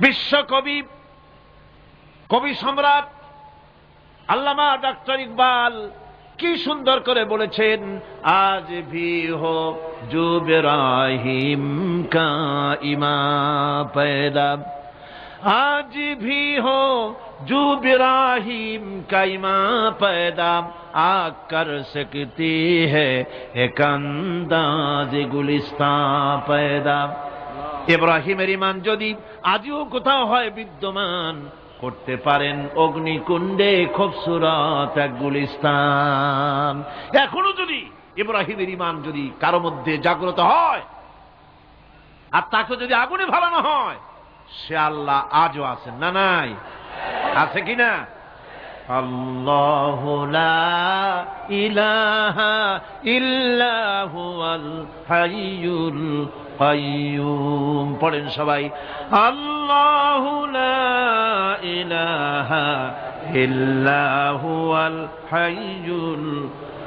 বিশ্বকবি, কবি সম্রাট আল্লামা ডক্টর ইকবাল কি সুন্দর করে বলেছেন, আজ ভি হো জো ইব্রাহিম কা ইমা পয়দা, আজ ভি হো जो इब्राहिम का ईमान पैदा आ कर सकती है एक अंदाज गुलिस्तान पैदा। ইব্রাহিমের ঈমান যদি আজও কোথাও হয় বিদ্যমান, করতে পারেন অগ্নিকুণ্ডে খুবসুরত এক গুলিস্তান। এখনো যদি ইব্রাহিমের ঈমান যদি কারো মধ্যে জাগ্রত হয়, আর তাকে যদি আগুনে ভালানো হয়, সে আল্লাহ আজও আছেন না নাই? আছে কিনা? আল্লাহু লা ইলাহা ইল্লা হুয়াল হাইয়ুল কাইয়্যুম। পড়েন সবাই, আল্লাহু লা ইলাহা ইল্লা হুয়াল হাইয়ুল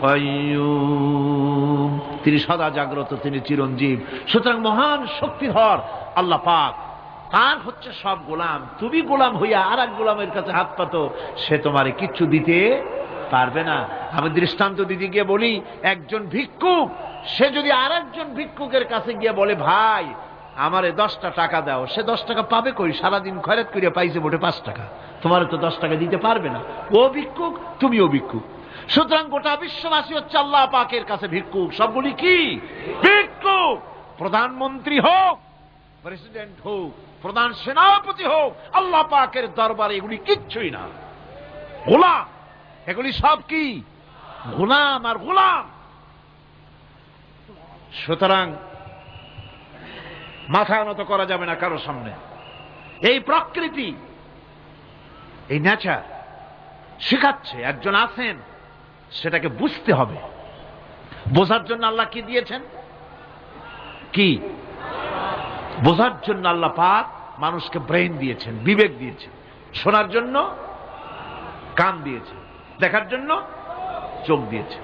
কাইয়্যুম। তিনি সদা জাগ্রত, তিনি চিরঞ্জীব। সুতরাং মহান শক্তিধর আল্লাহ পাক, তার হচ্ছে সব গোলাম। তুমি গোলাম হইয়া আর এক গোলামের কাছে হাত পাতো, সে তোমারে কিচ্ছু দিতে পারবে না। আমি দৃষ্টান্ত দিতে গিয়ে বলি, একজন ভিক্ষুক, সে যদি আর একজন ভিক্ষুকের কাছে গিয়ে বলে, ভাই আমারে 10টা টাকা দাও, সে 10 টাকা পাবে কই? সারাদিন খয়রাত করিয়া পাইছে মোটে 5 টাকা, তোমার তো 10 টাকা দিতে পারবে না। ও ভিক্ষুক, তুমিও ভিক্ষুক। সুতরাং গোটা বিশ্ববাসী হচ্ছে আল্লাহ পাকের কাছে ভিক্ষুক। সবগুলি কি ভিক্ষুক? প্রধানমন্ত্রী হোক, প্রেসিডেন্ট হোক, প্রধান সেনাপতি হোক, আল্লাহ পাকের দরবারে এগুলি কিচ্ছুই না, গোলাম। এগুলি সব কি? গোলাম আর গোলাম। সুতরাং মাথা নত করা যাবে না কারো সামনে। এই প্রকৃতি, এই নেচার শিখাচ্ছে, একজন আছেন সেটাকে বুঝতে হবে। বোঝার জন্য আল্লাহ কি দিয়েছেন? কি বোঝার জন্য আল্লাহ পাক মানুষকে ব্রেন দিয়েছেন, বিবেক দিয়েছেন। শোনার জন্য কান দিয়েছেন, দেখার জন্য চোখ দিয়েছেন।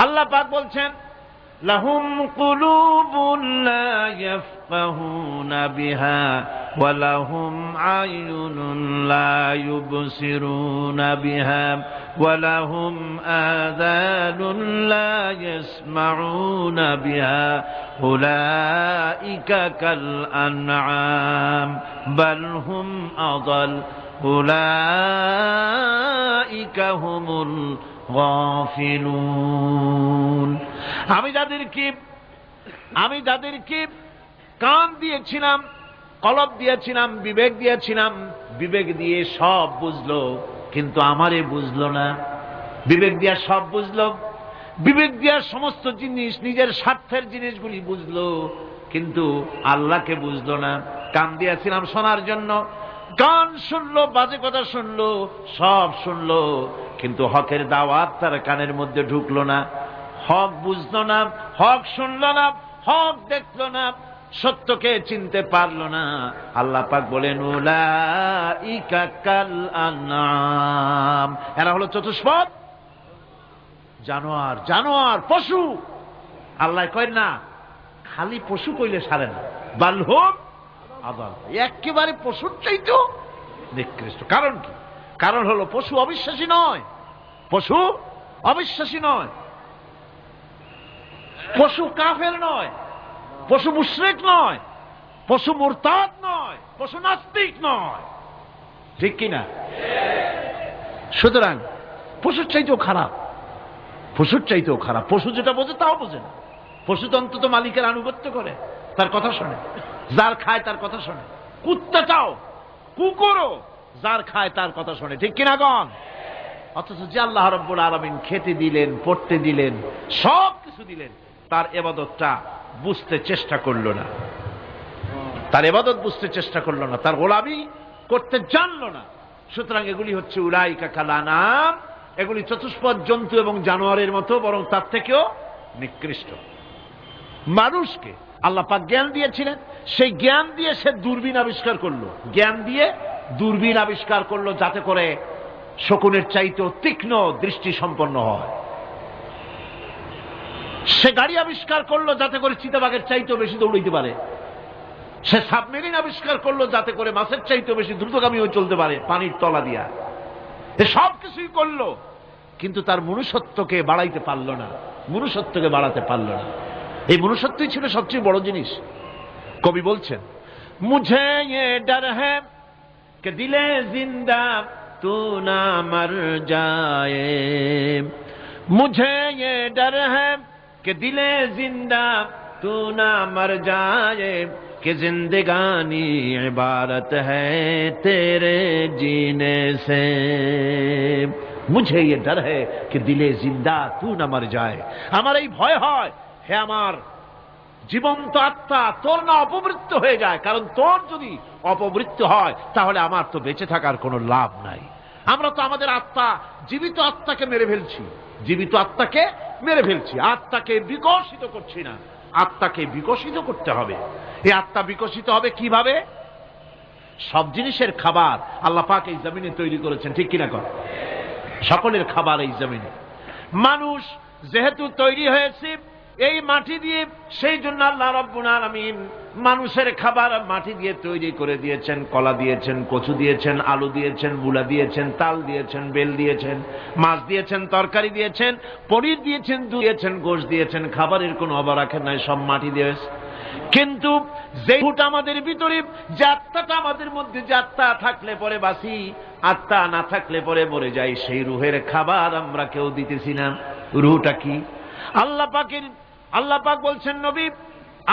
আল্লাহ পাক বলছেন লাহুম কুলুবুন লা ইয়াফকাহুনা বিহা ওয়া লাহুম আয়ুনুন লা ইউবসিরুনা বিহা ওয়া লাহুম আযানুন লা ইয়াসমাউনা বিহা উলাইকা কাল আনআম বাল হুম আযাল উলাইকা হুমুল গাফিলুন। আমি যাদেরকে কান দিয়েছিলাম, কলব দিয়েছিলাম, বিবেক দিয়েছিলাম, বিবেক দিয়ে সব বুঝলো, কিন্তু আমারে বুঝলো না। বিবেক দিয়া সব বুঝলো, বিবেক দিয়া সমস্ত জিনিস, নিজের স্বার্থের জিনিসগুলি বুঝলো, কিন্তু আল্লাহকে বুঝলো না। কান দিয়েছিলাম শোনার জন্য, গান শুনলো, বাজে কথা শুনলো, সব শুনলো, কিন্তু হকের দাওয়াত তার কানের মধ্যে ঢুকলো না। হক বুঝলো না, হক শুনলো না, হক দেখলো না, সত্যকে চিনতে পারলো না। আল্লাহ পাক বলেন উলাইকা কাল আনআম, এরা হলো চতুষ্পদ জানোয়ার, জানোয়ার পশু। আল্লাহ কয় না খালি পশু কইলে সারে না, বাল হুম আযাল, একেবারে পশুর চাইতেও নিকৃষ্ট। কারণ কি? কারণ হলো পশু অবিশ্বাসী নয়, পশু অবিশ্বাসী নয়, পশু কাফের নয়, পশু মুশরিক নয়, পশু মুরতাদ নয়, পশু নাস্তিক নয়, ঠিক কিনা? সুতরাং পশুর চাইতেও খারাপ, পশুর চাইতেও খারাপ। পশু যেটা বোঝে তাও বোঝে না। পশু তো অন্তত মালিকের আনুগত্য করে, তার কথা শোনে, যার খায় তার কথা শোনে। কুত্তাটাও, কুকুরও যার খায় তার কথা শোনে, ঠিক কিনা গণ? অথচ যে আল্লাহ রাব্বুল আলামিন খেতে দিলেন, পড়তে দিলেন, সব কিছু দিলেন, তার ইবাদতটা বুঝতে চেষ্টা করলো না, তার ইবাদত বুঝতে চেষ্টা করলো না, তার গোলামি করতে জানলো না। সুতরাং এগুলি হচ্ছে উলাইকা কাল আনআম, এগুলি চতুষ্পদ জন্তু এবং জানোয়ারের মতো, বরং তার থেকেও নিকৃষ্ট। মানুষকে আল্লাহ পাক জ্ঞান দিয়েছিলেন, সেই জ্ঞান দিয়ে সে দূরবীন আবিষ্কার করলো, জ্ঞান দিয়ে দূরবীন আবিষ্কার করলো, যাতে করে শকুনের চাইতেও তীক্ষ্ণ দৃষ্টি সম্পন্ন হয়। সে গাড়ি আবিষ্কার করলো যাতে করে চিতাবাঘের চাইতেও বেশি দৌড়াইতে পারে। সে সাবমেরিন আবিষ্কার করলো যাতে করে মাছের চাইতেও বেশি দ্রুতগামীও চলতে পারে পানির তলা দিয়া। সব কিছুই করলো, কিন্তু তার মনুষ্যত্বকে বাড়াইতে পারল না, মনুষ্যত্বকে বাড়াতে পারল না। এই মনুষ্যত্বই ছিল সবচেয়ে বড় জিনিস। কবি বলছেন মুঝে ये डर है कि दिले जिंदा तू ना मर जाए, मुझे ये डर है कि दिले जिंदा तू ना मर जाए, कि जिंदगानी इबारत है तेरे जीने से, मुझे ये डर है कि दिले जिंदा तू ना मर जाए। আমার এই ভয় হয়, হে আমার জীবন্ত আত্মা, তোর না অপমৃত্যু হয়ে যায়। কারণ তোর যদি অপমৃত্যু হয় তাহলে আমার তো বেঁচে থাকার কোনো লাভ নাই। আমরা তো আমাদের আত্মা, জীবিত আত্মাকে মেরে ফেলছি, জীবিত আত্মাকে মেরে ফেলছি, আত্মাকে বিকশিত করছি না। আত্মাকে বিকশিত করতে হবে। এই আত্মা বিকশিত হবে কিভাবে? সব জিনিসের খাবার আল্লাহ পাক এই জমিনে তৈরি করেছেন, ঠিক কিনা কর? সকলের খাবার এই জমিনে। মানুষ যেহেতু তৈরি হয়েছে এই মাটি দিয়ে, সেই জন্য আল্লাহ রাব্বুল আলামিন মানুষের খাবার মাটি দিয়ে তৈরি করে দিয়েছেন। কলা দিয়েছেন, কচু দিয়েছেন, আলু দিয়েছেন, মূলা দিয়েছেন, তাল দিয়েছেন, বেল দিয়েছেন, মাছ দিয়েছেন, তরকারি দিয়েছেন, পনির দিয়েছেন, দুধ দিয়েছেন, গোশত দিয়েছেন। খাবারের কোনো অভাব রাখেন নাই, সব মাটি দিয়েছে। কিন্তু যে রূহটা আমাদের ভিতরে, যে আত্মাটা আমাদের মধ্যে, যে আত্মা থাকলে পরে বাঁচি, আত্মা না থাকলে পরে মরে যাই, সেই রুহের খাবার আমরা কেউ দিতেছি না। রুহটা কি? আল্লাহ পাক বলছেন নবী,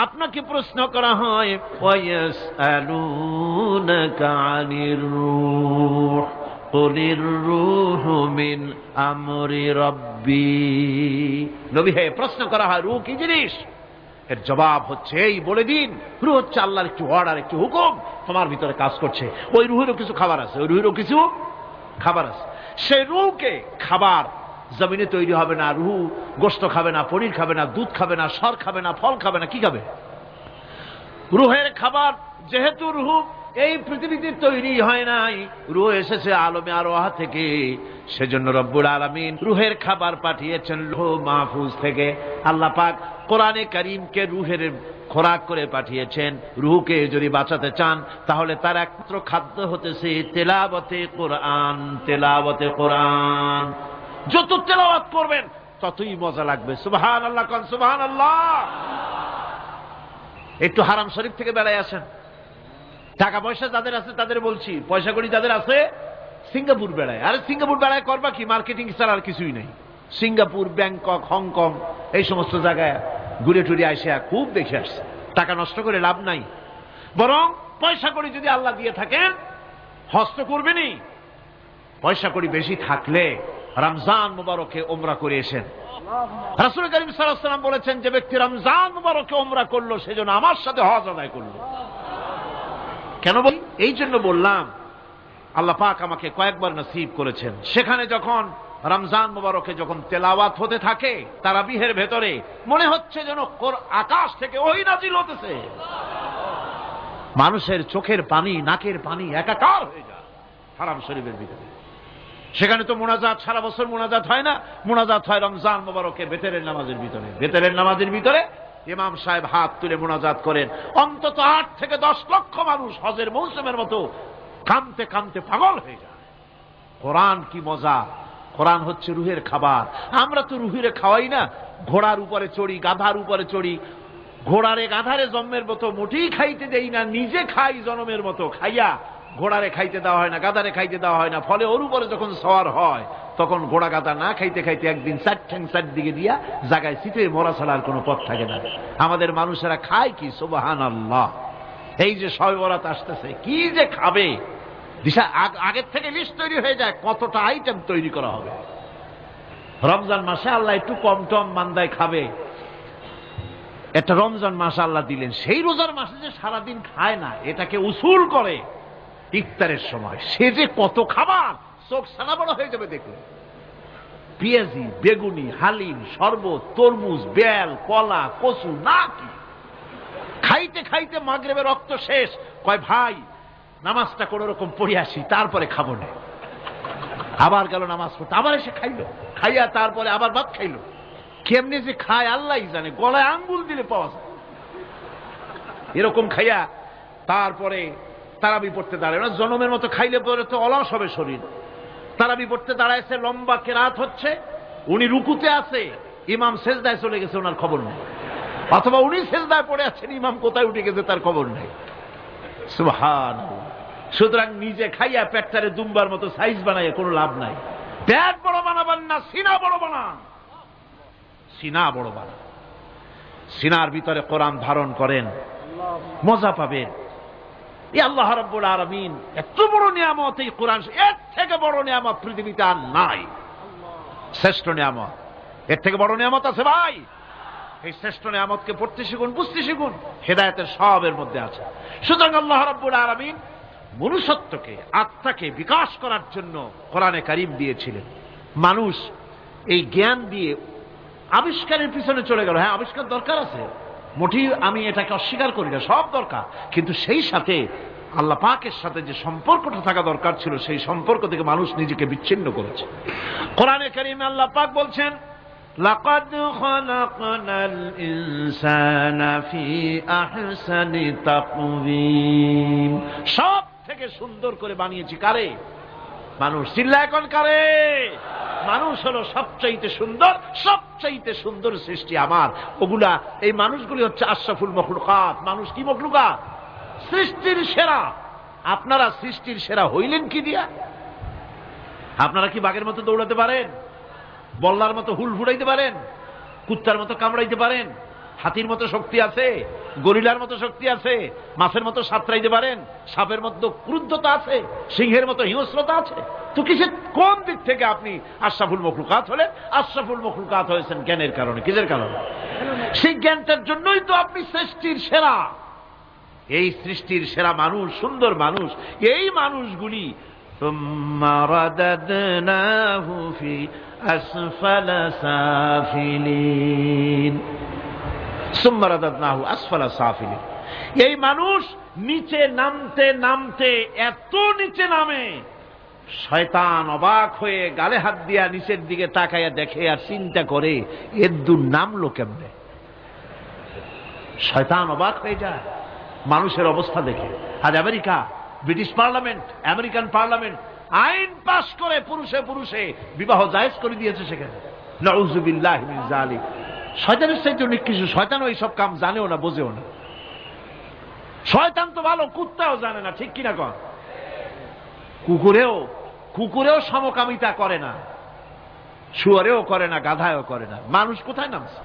আপনাকে প্রশ্ন করা হয় ওয়ায়াসআলুনাকা আনির রূহ কুলির রূহু মিন আমরি রাব্বি। নবী হে, প্রশ্ন করা হয় রূহ কি জিনিস? এর জবাব হচ্ছে এই, বলে দিন রূহ হচ্ছে আল্লাহর একটু অর্ডার, একটু হুকুম তোমার ভিতরে কাজ করছে। ওই রূহেরও কিছু খাবার আছে, ওই রূহেরও কিছু খাবার আছে। সেই রূহকে খাবার জমিনে তৈরি হবে না। রুহু গোশত খাবে না, পনির খাবে না, দুধ খাবে না, সর খাবে না, ফল খাবে না, কি খাবে? রুহের খাবার। যেহেতু রুহু এই পৃথিবীতে তৈরি হয় নাই, রুহ এসেছে আলমে আরওয়াহ থেকে, সেজন্য রব্বুল আলামিন রুহের খাবার পাঠিয়েছেন লৌহ মাহফুজ থেকে। আল্লাহ পাক কোরআনে কারীমকে রুহের খোরাক করে পাঠিয়েছেন। রুহকে যদি বাঁচাতে চান তাহলে তার একমাত্র খাদ্য হতেছে তেলাওয়াতে কোরআন। তেলাওয়াতে কোরআন যত তেলাওয়াত করবেন ততই মজা লাগবে। সুবহানাল্লাহ, কোন সুবহানাল্লাহ। একটু হারাম শরীফ থেকে বেড়ায় আসেন। টাকা পয়সা যাদের আছে তাদের বলছি, পয়সা কড়ি যাদের আছে সিঙ্গাপুর বেড়ায়। আরে সিঙ্গাপুর বেড়ায় করবা কি? মার্কেটিং ছাড়া আর কিছুই নেই। সিঙ্গাপুর, ব্যাংকক, হংকং এই সমস্ত জায়গায় ঘুরে টুরে আসে খুব দেখে আসছে। টাকা নষ্ট করে লাভ নাই, বরং পয়সা কড়ি যদি আল্লাহ দিয়ে থাকেন হস্ত করবেনই। পয়সা কড়ি বেশি থাকলে রমজান মুবারকে ওমরা করে এসেন। রাসূল করিম সাল্লাল্লাহু আলাইহি ওয়াসাল্লাম বলেছেন, যে ব্যক্তি রমজান মুবারকে ওমরা করলো সেজন্য আমার সাথে হজ আদায় করলো। কেন বলি? এই জন্য বললাম, আল্লাহ পাক আমাকে কয়েকবার নসিব করেছেন। সেখানে যখন রমজান মুবারকে যখন তেলাওয়াত হতে থাকে তারাবিহের ভেতরে, মনে হচ্ছে যেন আকাশ থেকে ওহী নাজিল হতেছে। মানুষের চোখের পানি, নাকের পানি একাকার হয়ে যায় হারাম শরীফের ভিতরে। সেখানে তো মুনাজাত সারা বছর মুনাজাত হয় না, মুনাজাত হয় রমজান মুবারকে বেতেরের নামাজের ভিতরে। বেতেরের নামাজের ভিতরে ইমাম সাহেব হাত তুলে মুনাজাত করেন। অন্তত 8 থেকে 10 লক্ষ মানুষ হজের মৌসুমের মতো কাঁদতে কাঁদতে পাগল হয়ে যায়। কোরআন কি মজা! কোরআন হচ্ছে রুহের খাবার। আমরা তো রুহের খাওয়াই না, ঘোড়ার উপরে চড়ি, গাধার উপরে চড়ি। ঘোড়ারে গাধারে জন্মের মতো মোটেই খাইতে দেই না, নিজে খাই জন্মের মতো। খাইয়া ঘোড়ারে খাইতে দেওয়া হয় না, গাধারে খাইতে দেওয়া হয় না। ফলে ওর উপরে যখন সওয়ার হয় তখন ঘোড়া গাধা না খাইতে খাইতে একদিন 4 ঠ্যাং 4 দিকে দিয়া জায়গায় চিতে মরা ছাড়া আর কোনো পথ থাকে না। আমাদের মানুষেরা খায় কি? সুবহানাল্লাহ। এই যে শবে বরাত আসতেছে, কি যে খাবে! দিশা আগের থেকে লিস্ট তৈরি হয়ে যায় কতটা আইটেম তৈরি করা হবে। রমজান মাসে আল্লাহ একটু কম টম মান্দায় খাবে, একটা রমজান মাস আল্লাহ দিলেন। সেই রোজার মাসে যে সারাদিন খায় না, এটাকে উসুল করে ইফতারের সময় সে যে কত খাবার, চোখ সানা বড় হয়ে যাবে দেখলে। পেঁয়াজি, বেগুনি, হালিম, শরবত, তরমুজ, বেল, কলা, কচু, না কি খাইতে খাইতে মাগরিবের রক্ত শেষ। কয় ভাই নামাজটা কোন রকম পড়ে আসি, তারপরে খাবো না। আবার গেল নামাজ পড়তে, আবার এসে খাইলো, খাইয়া তারপরে আবার ভাত খাইলো। কেমনে যে খায় আল্লাহই জানে, গলায় আঙ্গুল দিলে পাওয়া যায়। এরকম খাইয়া তারপরে তারাবি পড়তে দাঁড়ায় না। জনমের মতো খাইলে পরে তো অলস হবে শরীর। তারাবি পড়তে দাঁড়াইছে, লম্বা কেরাত হচ্ছে, উনি রুকুতে আছে, ইমাম সেজদায় চলে গেছে, ওনার খবর নেই। অথবা উনি সেজদায় পড়ে আছেন, ইমাম কোথায় উঠে গেছে তার খবর নেই। সুবহানাল্লাহ। সুতরাং নিজে খাইয়া পেটটারে দুম্বার মতো সাইজ বানাইয়া কোনো লাভ নাই। পেট বড় বানাবেন না, সিনা বড় বানান। সিনা বড় বানান, সিনার ভিতরে কোরআন ধারণ করেন, মজা পাবেন। এই আল্লাহ রাব্বুল আলামিন এত বড় নিয়ামত, এই কোরআন, এর থেকে বড় নিয়ামত পৃথিবীতে আর নাই। শ্রেষ্ঠ নিয়ামত, এর থেকে বড় নিয়ামত আছে ভাই? এই শ্রেষ্ঠ নিয়ামতকে পড়তে শিখুন, বুঝতে শিখুন, হেদায়েতের সবের মধ্যে আছে। সুতরাং আল্লাহ রাব্বুল আলামিন মনুষ্যত্বকে, আত্মাকে বিকাশ করার জন্য কোরআনে কারীম দিয়েছিলেন। মানুষ এই জ্ঞান দিয়ে আবিষ্কারের পিছনে চলে গেল। হ্যাঁ, আবিষ্কার দরকার আছে, মোটেই আমি এটাকে অস্বীকার করি না, সব দরকার। কিন্তু সেই সাথে আল্লাহ পাকের সাথে যে সম্পর্কটা থাকা দরকার ছিল, সেই সম্পর্ক থেকে মানুষ নিজেকে বিচ্ছিন্ন করেছে। কোরআনে কারীমে আল্লাহ পাক বলছেন, লাকাদ খালাকনাল ইনসানা ফি আহসানি তাকওয়িম। সব থেকে সুন্দর করে বানিয়েছি কারে? মানুষ। চিল্লা এখন কারে? মানুষ হলো সবচাইতে সুন্দর, সবচাইতে সুন্দর সৃষ্টি আমার। ওগুলা, এই মানুষগুলি হচ্ছে আশরাফুল মখলুকাত। মানুষ কি মখলুকাত? সৃষ্টির সেরা। আপনারা সৃষ্টির সেরা হইলেন কি দিয়া? আপনারা কি বাঘের মতো দৌড়াতে পারেন? বল্লার মতো হুল ফুটাইতে পারেন? কুত্তার মতো কামড়াইতে পারেন? হাতির মতো শক্তি আছে? গরিলার মতো শক্তি আছে? মাছের মতো সাঁতরাইতে পারেন? সাপের মতো ক্রুদ্ধতা আছে? সিংহের মতো হিংস্রতা আছে? তো কিসের, কোন দিক থেকে আপনি আশরাফুল মখলুকাত হলেন? আশরাফুল মখলুকাত হয়েছেন জ্ঞানের কারণে। কিসের কারণে? সেই জ্ঞানটার জন্যই তো আপনি সৃষ্টির সেরা। এই সৃষ্টির সেরা মানুষ, সুন্দর মানুষ, এই মানুষগুলি ثم رددناه في أسفل سافلين ثم رددناه أسفل سافلين। এই মানুষ নিচে নামতে নামতে এত নিচে নামে, শয়তান অবাক হয়ে গালে হাত দিয়া নিচের দিকে তাকাইয়া দেখে আর চিন্তা করে এর দূর নামলো কেমনে। শয়তান অবাক হয়ে যায় মানুষের অবস্থা দেখে। আজ America, British parliament, American parliament আইন পাস করে পুরুষে পুরুষে বিবাহ জায়েজ করে দিয়েছে সেখানে। নাউযুবিল্লাহি মিন যালিক। শয়তানের চাইতে অনেক কিছু, শয়তান ওই সব কাম জানেও না, বোঝেও না। শয়তান তো ভালো, কুত্তাও জানে না, ঠিক কিনা কন? কুকুরেও সমকামিতা করে না, শুয়ারেও করে না, গাধায়ও করে না। মানুষ কোথায় নামছে?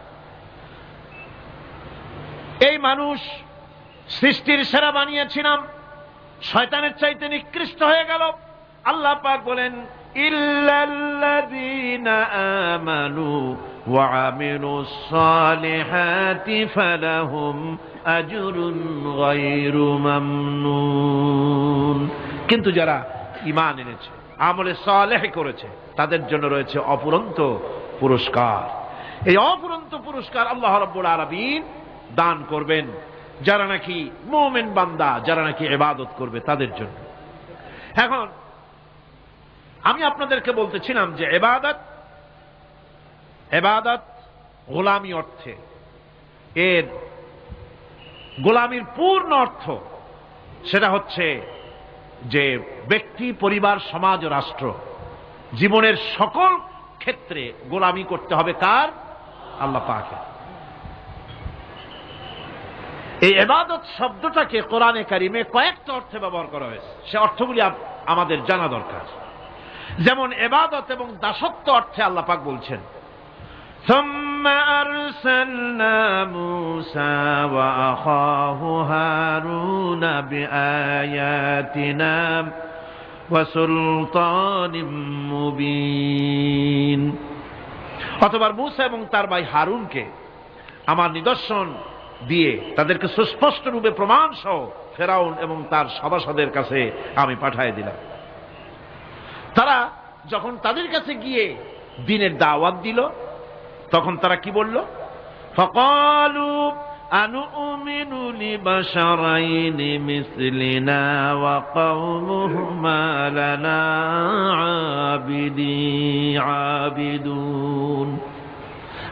এই মানুষ সৃষ্টির সেরা বানিয়েছিলাম, শয়তানের চাইতে নিকৃষ্ট হয়ে গেল। আল্লাহ পাক বলেন ইল্লাল্লাযীনা আমানু ওয়া আমিলুস সালিহাতি ফালাহুম আজরুন গায়রু মামনুন। কিন্তু যারা ঈমান এনেছে, আমলে সালেহ করেছে, তাদের জন্য রয়েছে অফুরন্ত পুরস্কার। এই অফুরন্ত পুরস্কার আল্লাহ রাব্বুল আলামিন দান করবেন যারা নাকি মুমিন বান্দা, যারা নাকি ইবাদত করবে তাদের জন্য। এখন আমি আপনাদেরকে বলতেছিলাম যে ইবাদত গোলামি অর্থে, এর গোলামির পূর্ণ অর্থ সেটা হচ্ছে যে ব্যক্তি, পরিবার, সমাজ ও রাষ্ট্র, জীবনের সকল ক্ষেত্রে গোলামি করতে হবে কার? আল্লাহ পাকের। এই ইবাদত শব্দটাকে কোরআনে কারিমে কয়েকটা অর্থে ব্যবহার করা হয়েছে, সে অর্থগুলি আমাদের জানা দরকার। যেমন ইবাদত এবং দাসত্ব অর্থে আল্লাহ পাক বলছেন সুম্মা আরসালনা মূসা ওয়া আখাহু হারুনা বিআয়াতিনা ওয়া সুলতানিম মুবিন। অথবা মূসা এবং তার ভাই হারুনকে আমার নিদর্শন দিয়ে তাদেরকে সুস্পষ্ট রূপে প্রমাণ সহ ফেরাউন এবং তার সভাসদের কাছে আমি পাঠিয়ে দিলাম। তারা যখন তাদের কাছে গিয়ে দ্বীনের দাওয়াত দিল, তখন তারা কি বলল? ফাকালু আনুমিনু লিবাশারাইনি মিসলিনা ওয়া কওমুহুমা লানা আবিদুন।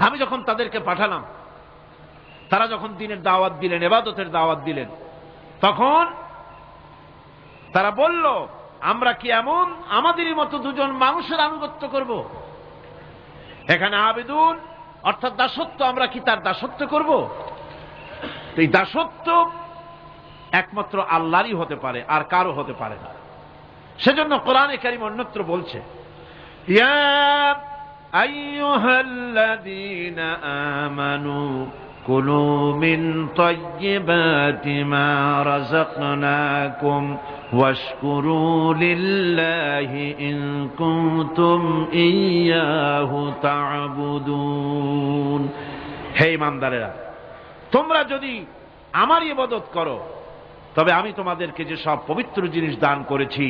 আমি যখন তাদেরকে পাঠালাম, তারা যখন দ্বীনের দাওয়াত দিলেন, ইবাদতের দাওয়াত দিলেন, তখন তারা বলল আমরা কি এমন আমাদেরই মতো দুজন মানুষের আনুগত্য করব? এখানে আবিদুন অর্থাৎ দাসত্ব, আমরা কি তার দাসত্ব করব? এই দাসত্ব একমাত্র আল্লাহরই হতে পারে, আর কারো হতে পারে না। সেজন্য কোরআনে কারীম অন্যত্র বলছে ইয়া আইয়ুহাল্লাযীনা আমানু কুলু মিন তাইয়্যিবাতি মা রাযাকনাকুম ওয়াশকুরু লিল্লাহি ইন কুনতুম ইয়্যাহু তা'বুদুন। হে ঈমানদারেরা, তোমরা যদি আমার ইবাদত করো, তবে আমি তোমাদেরকে যে সব পবিত্র জিনিস দান করেছি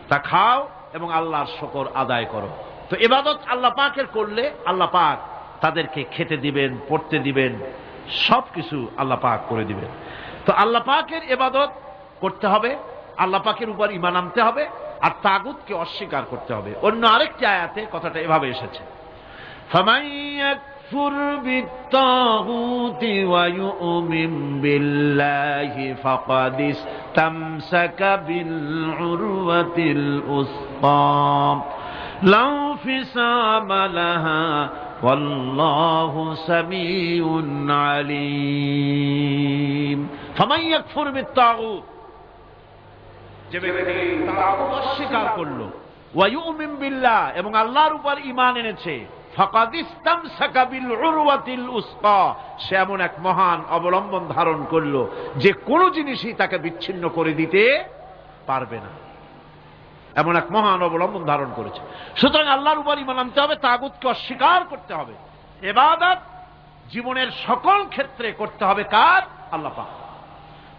তা খাও এবং আল্লাহর শুকর আদায় করো। তো ইবাদত আল্লাহ পাকের করলে আল্লাহ পাক তাদেরকে খেতে দিবেন, পড়তে দিবেন, সবকিছু আল্লাহ পাক করে দিবেন। তো আল্লাহ পাকের ইবাদত করতে হবে, আল্লাহ পাকের উপর ঈমান আনতে হবে, আর তাগুতকে অস্বীকার করতে হবে। অন্য আরেকটি আয়াতে কথাটা এভাবে এসেছে ফামান ইয়াকফুর বিত্তাগুতি ওয়া ইউমিন বিল্লাহি ফাকাদ ইসতামসাকা বিল উরওয়াতিল উসকা লা ইনফিসামা লাহা ওয়াল্লাহু সামিউন আলীম। ফামান ইয়াকফুর বিত্তাগুত, যে ব্যক্তি তাগুত অস্বীকার করলো, ওয়া ইউমিন বিল্লাহ এবং আল্লাহর উপর ঈমান এনেছে, ফাকাদ ইসতামসাকা বিল উরওয়াতিল উসকা, সে এমন এক মহান অবলম্বন ধারণ করলো যে কোনো জিনিসই তাকে বিচ্ছিন্ন করে দিতে পারবে না। এমন এক মহান অবলম্বন ধারণ করেছে। সুতরাং আল্লাহর উপর ঈমান আনতে হবে, তাগুতকে অস্বীকার করতে হবে। ইবাদত জীবনের সকল ক্ষেত্রে করতে হবে কার? আল্লাহ পাক।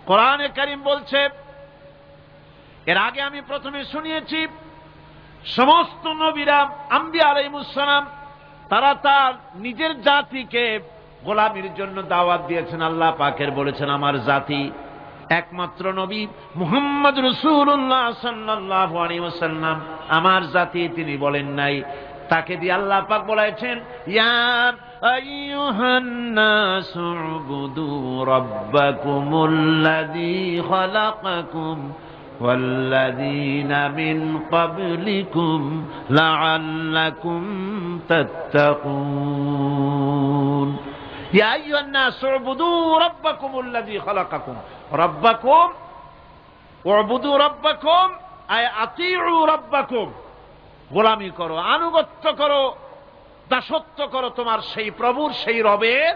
কোরআনে কারীম বলছে, এর আগে আমি প্রথমে শুনিয়েছি, সমস্ত নবীরা আম্বিয়া আলাইহিস সালাম তারা তার নিজের জাতিকে গোলামির জন্য দাওয়াত দিয়েছেন। আল্লাহ পাকের বলেছেন আমার জাতি, একমাত্র নবী মুহাম্মদ রাসূলুল্লাহ সাল্লাল্লাহু আলাইহি ওয়াসাল্লাম আমার জাতি তিনি বলেন নাই। তাকে দিয়ে আল্লাহ পাক বলেছেন ইয়া আইয়ুহান নাসু উবুদু রাব্বাকুমুল্লাযী খালাকাকুম ওয়াল্লাযীনা মিন ক্বাবলিকুম লাআল্লাকুম তাত্তাকুন। ইয়া আইয়ুহান নাসু উবুদু রাব্বাকুমুল্লাযী খালাকাকুম, রাব্বাকুম উবুদু রাব্বাকুম আই আতিউ রাব্বাকুম, গোলামি করো, আনুগত্য করো, দাসত্ব করো তোমার সেই প্রভুর, সেই রবের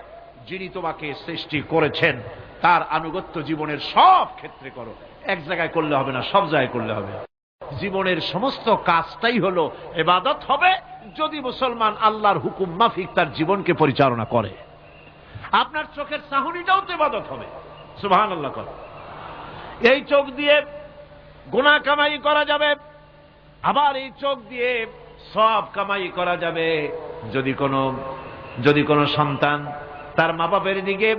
যিনি তোমাকে সৃষ্টি করেছেন। তার আনুগত্য জীবনের সব ক্ষেত্রে করো, এক জায়গায় করলে হবে না, সব জায়গায় করলে হবে। জীবনের সমস্ত কাজটাই হলো ইবাদত হবে যদি মুসলমান আল্লাহর হুকুম মাফিক তার জীবনকে পরিচালনা করে। আপনার চোখের চাহনিটাও তো ইবাদত হবে, সুবহানাল্লাহ। এই চোখ দিয়ে গুনাহ কামাই করা যাবে, আবার এই চোখ দিয়ে সব কামাই করা যাবে। যদি কোনো সন্তান তার মা বাপের দিকে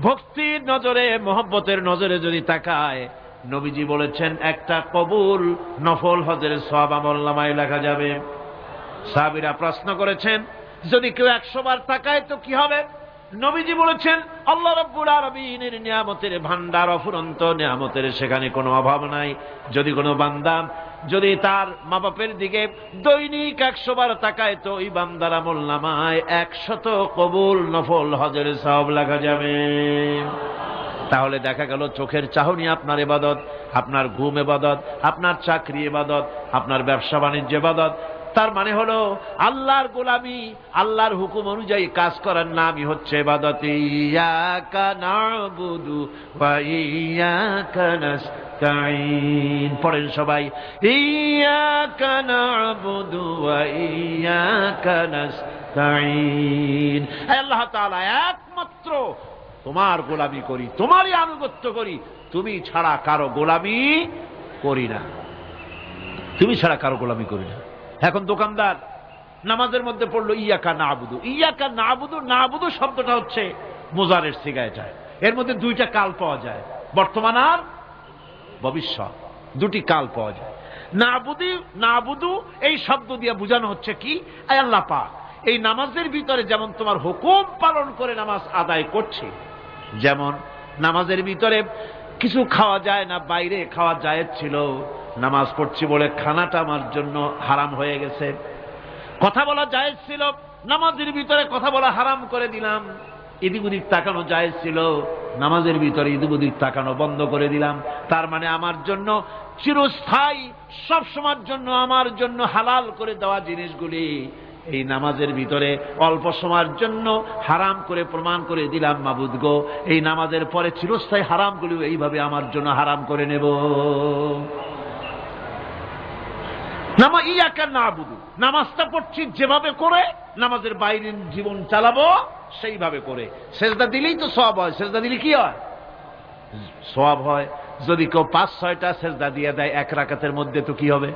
ভক্তির নজরে, মহব্বতের নজরে যদি তাকায়, নবীজি বলেছেন একটা কবুল নফল হজের সওয়াব আমলনামায় লেখা যাবে। সাহাবীরা প্রশ্ন করেছেন যদি কেউ 100 বার তাকায় তো কি হবে? নবীজি বলেছেন আল্লাহ রাব্বুল আলামিনের নিয়ামতের ভান্ডার অফুরন্ত নিয়ামতের, সেখানে কোনো অভাব নাই। যদি কোনো বান্দা যদি তার মা বাপের দিকে দৈনিক 100 বার তাকায় তো ওই বান্দার আমলনামায় 100 কবুল নফল হজের সওয়াব লেখা যাবে। তাহলে দেখা গেল চোখের চাহনি আপনার ইবাদত, আপনার ঘুম ইবাদত, আপনার চাকরি ইবাদত, আপনার ব্যবসা বাণিজ্য ইবাদত। তার মানে হলো আল্লাহর গোলামি, আল্লাহর হুকুম অনুযায়ী কাজ করার নামই হচ্ছে ইবাদত। ইয়াকা নাবুদু ওয়া ইয়াকা নাস্তাঈন, পড়েন সবাই, ইয়াকা নাবুদু ওয়া ইয়াকা নাস্তাঈন। আল্লাহ তাআলা একমাত্র তোমার গোলামি করি, তোমারই আনুগত্য করি, তুমি ছাড়া কারো গোলামি করি না, তুমি ছাড়া কারো গোলামি করি না। এখন দোকানদার নামাজের মধ্যে পড়লো ইয়াকা নাবুদু, ইয়াকা নাবুদু, নাবুদু শব্দটা হচ্ছে মুজারের সিগায় যায়, এর মধ্যে দুইটা কাল পাওয়া যায়, বর্তমান আর ভবিষ্যৎ, দুটি কাল পাওয়া যায়। নাবুদু নাবুদু এই শব্দ দিয়ে বোঝানো হচ্ছে কি, আয় আল্লাহ পাক এই নামাজের ভিতরে যেমন তোমার হুকুম পালন করে নামাজ আদায় করছি, যেমন নামাজের ভিতরে কিছু খাওয়া যায় না, বাইরে খাওয়া জায়েজ ছিল, নামাজ পড়ছি বলে খানাটা আমার জন্য হারাম হয়ে গেছে। কথা বলা জায়েজ ছিল, নামাজের ভিতরে কথা বলা হারাম করে দিলাম। এদিক ওদিক তাকানো জায়েজ ছিল, নামাজের ভিতরে এদিক ওদিক তাকানো বন্ধ করে দিলাম। তার মানে আমার জন্য চিরস্থায়ী, সব সময়ের জন্য আমার জন্য হালাল করে দেওয়া জিনিসগুলি এই নামাজের ভিতরে অল্প সময়ের জন্য হারাম করে প্রমাণ করে দিলাম। মাবুদ গো, এই নামাজের পরে চিরস্থায়ী হারামগুলি এইভাবে আমার জন্য হারাম করে নেব। ইয়াকা নাবুদু, নামাজটা পড়ছি যেভাবে করে, নামাজের বাইরের জীবন চালাবো সেইভাবে করে। সেজদা দিলেই তো সওয়াব হয়, সেজদা দিলে কি হয়? সওয়াব হয়। যদি কেউ 5-6টা সেজদা দিয়ে দেয় এক রাকাতের মধ্যে তো কি হবে?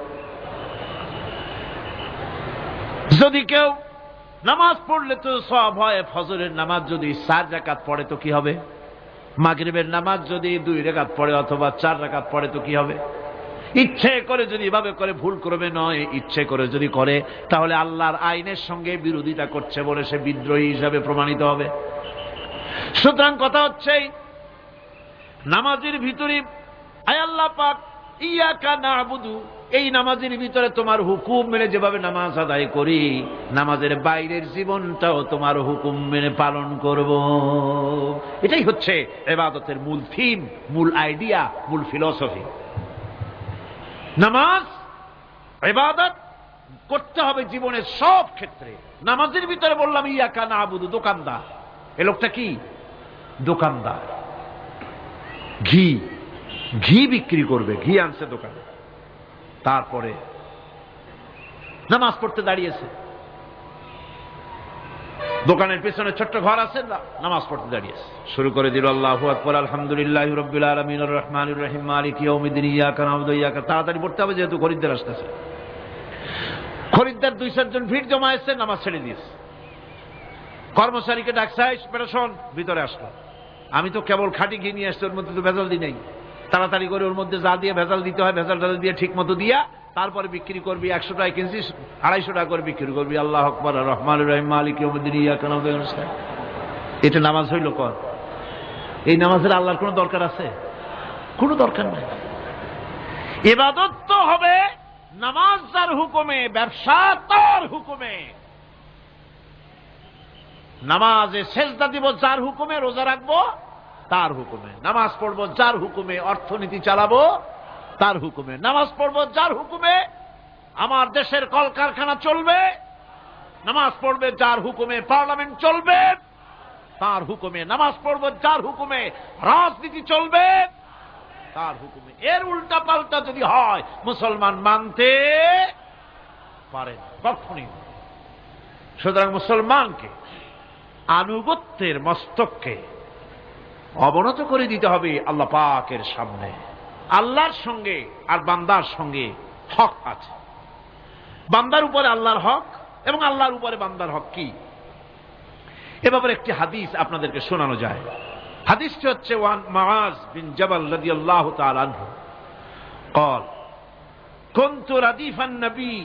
যদি কেউ নামাজ পড়লে তো সওয়াব হয়। ফজরের নামাজ যদি 4 রাকাত পড়ে তো কি হবে? মাগরিবের নামাজ যদি 2 রাকাত পড়ে অথবা 4 রাকাত পড়ে তো কি হবে? ইচ্ছে করে যদি এভাবে করে, ভুল করবে নয়, ইচ্ছে করে যদি করে, তাহলে আল্লাহর আইনের সঙ্গে বিরোধিতা করছে বলে সে বিদ্রোহী হিসাবে প্রমাণিত হবে। সুতরাং কথা হচ্ছে নামাজের ভিতরে আয় আল্লাহ পাক ইয়াকা নাবুদু, এই নামাজের ভিতরে তোমার হুকুম মেনে যেভাবে নামাজ আদায় করি, নামাজের বাইরের জীবনটাও তোমার হুকুম মেনে পালন করব। এটাই হচ্ছে ইবাদতের মূল থিম, মূল আইডিয়া, মূল ফিলসফি। নামাজ ইবাদত করতে হবে জীবনের সব ক্ষেত্রে। নামাজের ভিতরে বললাম ইয়াকা নাবুদু, দোকানদার, এ লোকটা কি? দোকানদার, ঘি বিক্রি করবে, ঘি আনছে দোকানে, তারপরে নামাজ পড়তে দাঁড়িয়েছে। দোকানের পেছনে ছোট্ট ঘর আছে, নামাজ পড়তে দাঁড়িয়েছে, শুরু করে দিল আল্লাহু আকবার, আলহামদুলিল্লাহি রাব্বিল আলামিন, আর রহমানির রহিম, মালিকি ইয়াউমিদ্দিন, ইয়াকা নাবুদু ওয়া ইয়াকা। তাড়াতাড়ি পড়তে হবে যেহেতু খরিদ্দার আসতেছে। খরিদ্দার 2-4 জন ভিড় জমা এসছে, নামাজ ছেড়ে দিয়েছে। কর্মচারীকে ডাকছে, বেটা শোন, ভিতরে আসলো। আমি তো কেবল খাঁটি ঘি নিয়ে আসছি, ওর মধ্যে তো ভেজাল দিই নাই। তাড়াতাড়ি করে ওর মধ্যে যা দিয়ে ভেজাল দিতে হয় ভেজাল টাজাল দিয়ে ঠিক মতো দিয়া তারপরে বিক্রি করবি। 100 টাকা কিনছিস, 250 টাকা করে বিক্রি করবি। আল্লাহু আকবার, রহমানুর রহিম, মালিক ইয়াউমিদ্দিন, ইয়াকা না'বুদু ওয়া ইয়াকা নাস্তাঈন। এটা নামাজ হইল কর? এই নামাজের আল্লাহর কোনো দরকার আছে? কোনো দরকার নাই। ইবাদত তো হবে নামাজ যার হুকুমে, ব্যবসা তার হুকুমে। নামাজে সেজদা দিব যার হুকুমে, রোজা রাখবো তার হুকুমে, নামাজ পড়বো যার হুকুমে, অর্থনীতি চালাবো তার হুকুমে, নামাজ পড়বো যার হুকুমে, আমার দেশের কলকারখানা চলবে, নামাজ পড়বে যার হুকুমে, পার্লামেন্ট চলবে তার হুকুমে, নামাজ পড়বো যার হুকুমে, রাজনীতি চলবে তার হুকুমে। এর উল্টা পাল্টা যদি হয় মুসলমান মানতে পারে না, কখনই। সুতরাং মুসলমানকে আনুগত্যের মস্তককে অবনত করে দিতে হবে আল্লাহ পাকের সামনে। আল্লাহর সঙ্গে আর বান্দার সঙ্গে হক আছে। বান্দার উপরে আল্লাহর হক এবং আল্লাহর উপরে বান্দার হক কি, এ ব্যাপারে একটি হাদিস আপনাদেরকে শোনানো যায়। হাদিসটি হচ্ছে ওয়ান মুআজ বিন জাবাল রাদিয়াল্লাহু তাআলা আনহু قال كنت رديف النبي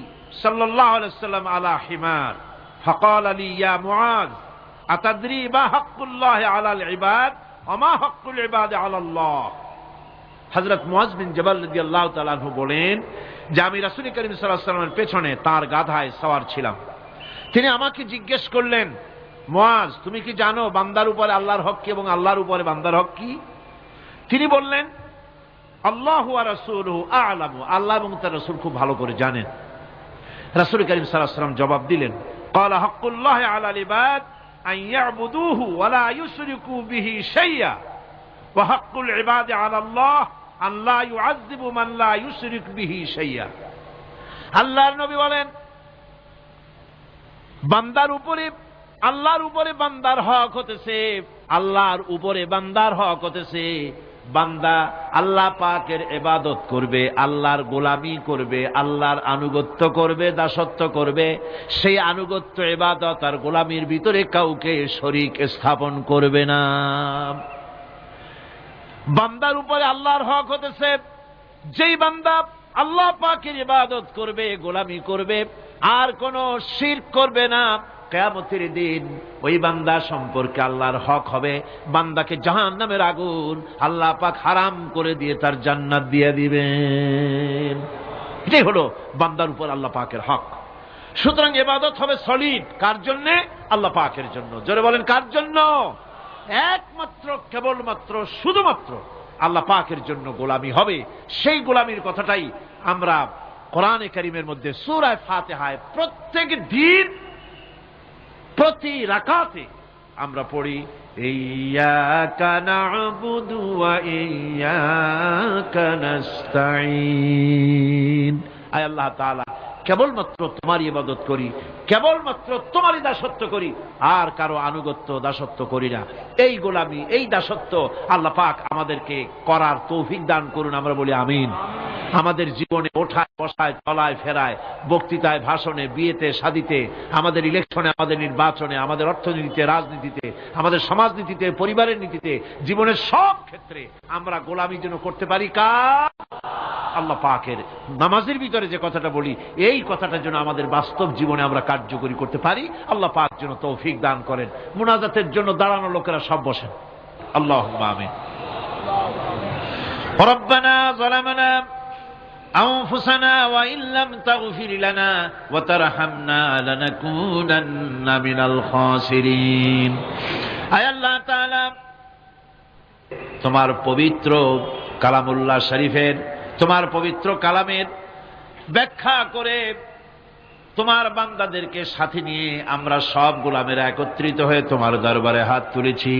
صلى الله عليه وسلم على حمار فقال لي يا معاذ أتدري ما حق الله على العباد وما حق العباد على الله। হযরত মুআজ বিন জাবাল রাদিয়াল্লাহু তাআলা আনহু বলেন যে আমি রাসূল করিম সাল্লাল্লাহু আলাইহি ওয়াসাল্লামের পেছনে তার গাধায় সওয়ার ছিলাম। তিনি আমাকে জিজ্ঞেস করলেন, মুআজ তুমি কি জানো বান্দার উপরে আল্লাহর হক কি এবং আল্লাহর উপরে বান্দার হক কি? তিনি বললেন, আল্লাহু ওয়া রাসূলুহু আ'লামু, আল্লাহ এবং তার রাসূল খুব ভালো করে জানেন। রাসূল করিম সাল্লাল্লাহু আলাইহি ওয়াসাল্লাম জবাব দিলেন, ক্বালা হাক্কুল্লাহি আলাল ইবাদ আন ইয়া'বুদুহু ওয়া লা ইউশরিকু বিহি শাইয়্যা ওয়া হাক্কুল ইবাদি আলাল্লাহ আন লা ইউ'আযযিবু মান লা ইউশরিক বিহি শাইয়্যা। আল্লাহর নবী বলেন, বান্দার উপরে আল্লাহর উপরে বান্দার হক হতেছে, আল্লাহর উপরে বান্দার হক হতেছে বান্দা আল্লাহ পাকের ইবাদত করবে, আল্লাহর গোলামি করবে, আল্লাহর আনুগত্য করবে, দাসত্ব করবে। সেই আনুগত্য ইবাদত আর গোলামির ভিতরে কাউকে শরীক স্থাপন করবে না। বান্দার উপরে আল্লাহর হক হতেছে যেই বান্দা আল্লাহ পাকের ইবাদত করবে, গোলামি করবে, আর কোন শিরক করবে না, কিয়ামতের দিন ওই বান্দা সম্পর্কে আল্লাহর হক হবে বান্দাকে জাহান্নামের আগুন আল্লাহ পাক হারাম করে দিয়ে তার জান্নাত দিয়ে দিবেন। এটাই হলো বান্দার উপর আল্লাহ পাকের হক। সুতরাং ইবাদত হবে সলিড কার জন্য? আল্লাহ পাকের জন্য। জোরে বলেন কার জন্য? একমাত্র, কেবলমাত্র, শুধুমাত্র আল্লাহ পাকের জন্য গোলামি হবে। সেই গোলামির কথাটাই আমরা কোরআনে কারীমের মধ্যে সূরা ফাতিহায় প্রত্যেক দিন প্রতি রাকাতে আমরা পড়ি, ইয়্যাকা না'বুদু ওয়া ইয়্যাকা নাস্তাঈন। আয় আল্লাহ তাআলা, কেবলমাত্র তোমার ইবাদত করি, কেবলমাত্র তোমারই দাসত্ব করি, আর কারো আনুগত্য দাসত্ব করি না। এই গোলামি, এই দাসত্ব আল্লাহ পাক আমাদেরকে করার তৌফিক দান করুন। আমরা বলি আমিন। আমাদের জীবনে ওঠায় বসায়, চলায় ফেরায়, বক্তৃতায়, ভাষণে, বিয়েতে, শাদীতে, আমাদের ইলেকশনে, আমাদের নির্বাচনে, আমাদের অর্থনীতিতে, রাজনীতিতে, আমাদের সমাজনীতিতে, পরিবারের নীতিতে, জীবনের সব ক্ষেত্রে আমরা গোলামি যেন করতে পারি কার? আল্লাহ পাকের। নামাজের ভিতরে যে কথাটা বলি, এই কথাটা যেন আমাদের বাস্তব জীবনে আমরা কার্যকরী করতে পারি। আল্লাহ পাক যেন তৌফিক দান করেন। মুনাজাতের জন্য দাঁড়ানো লোকেরা সব বসেন। আল্লাহুম্মা আমিন। রব্বানা যালামনা আনফুসানা ওয়া ইল্লাম তাগফির লানা ওয়া তারহামনা লানাকুনান্না মিনাল খাসিরিন। আয় আল্লাহ তাআলা, তোমার পবিত্র কালামুল্লাহ শরীফের, তোমার পবিত্র কালামের ব্যাখ্যা করে তোমার বান্দাদেরকে সাথে নিয়ে আমরা সব গোলামেরা একত্রিত হয়ে তোমার দরবারে হাত তুলেছি।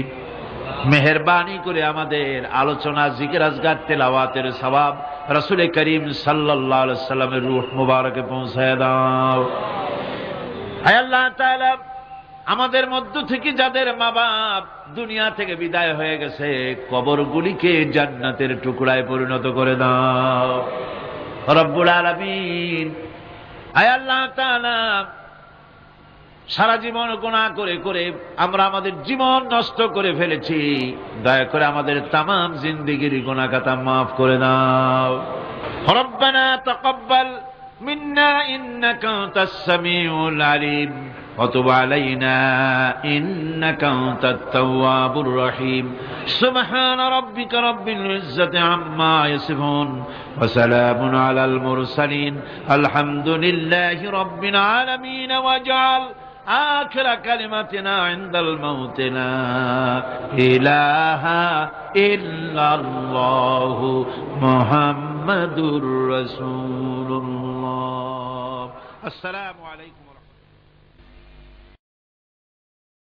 মেহেরবানি করে আমাদের আলোচনা, জিকির, আজকার, তেলাওয়াতের সওয়াব রাসূল করিম সাল্লাল্লাহু আলাইহি ওয়াসাল্লামের রূহ মুবারকে পৌঁছায় দাও। হে আল্লাহ তাআলা, আমাদের মধ্য থেকে যাদের মা বাপ দুনিয়া থেকে বিদায় হয়ে গেছে, কবরগুলিকে জান্নাতের টুকরায় পরিণত করে দাও রব্বুল আলামিন। আয় আল্লাহ তাআলা, সারা জীবন গুনাহ করে করে আমরা আমাদের জীবন নষ্ট করে ফেলেছি, দয়া করে আমাদের তামাম জিন্দেগির গুনাহ খাতা মাফ করে দাও। রব্বানা তাকাব্বাল মিন্না ইন্নাকা আনতাস সামিউল আলিম ওয়া তুব আলাইনা ইন্নাকা আনতাত তাওয়াবুর রহিম। সুবহানা রাব্বিকা রাব্বিল ইজ্জাতি আম্মা ইয়াসিফুন ওয়া সালামুন আলাল মুরসালিন আলহামদুলিল্লাহি রাব্বিল আলামিন। ওয়াজআল آخر كلمتنا عند الموت لا إله إلا الله محمد رسول الله. السلام عليكم.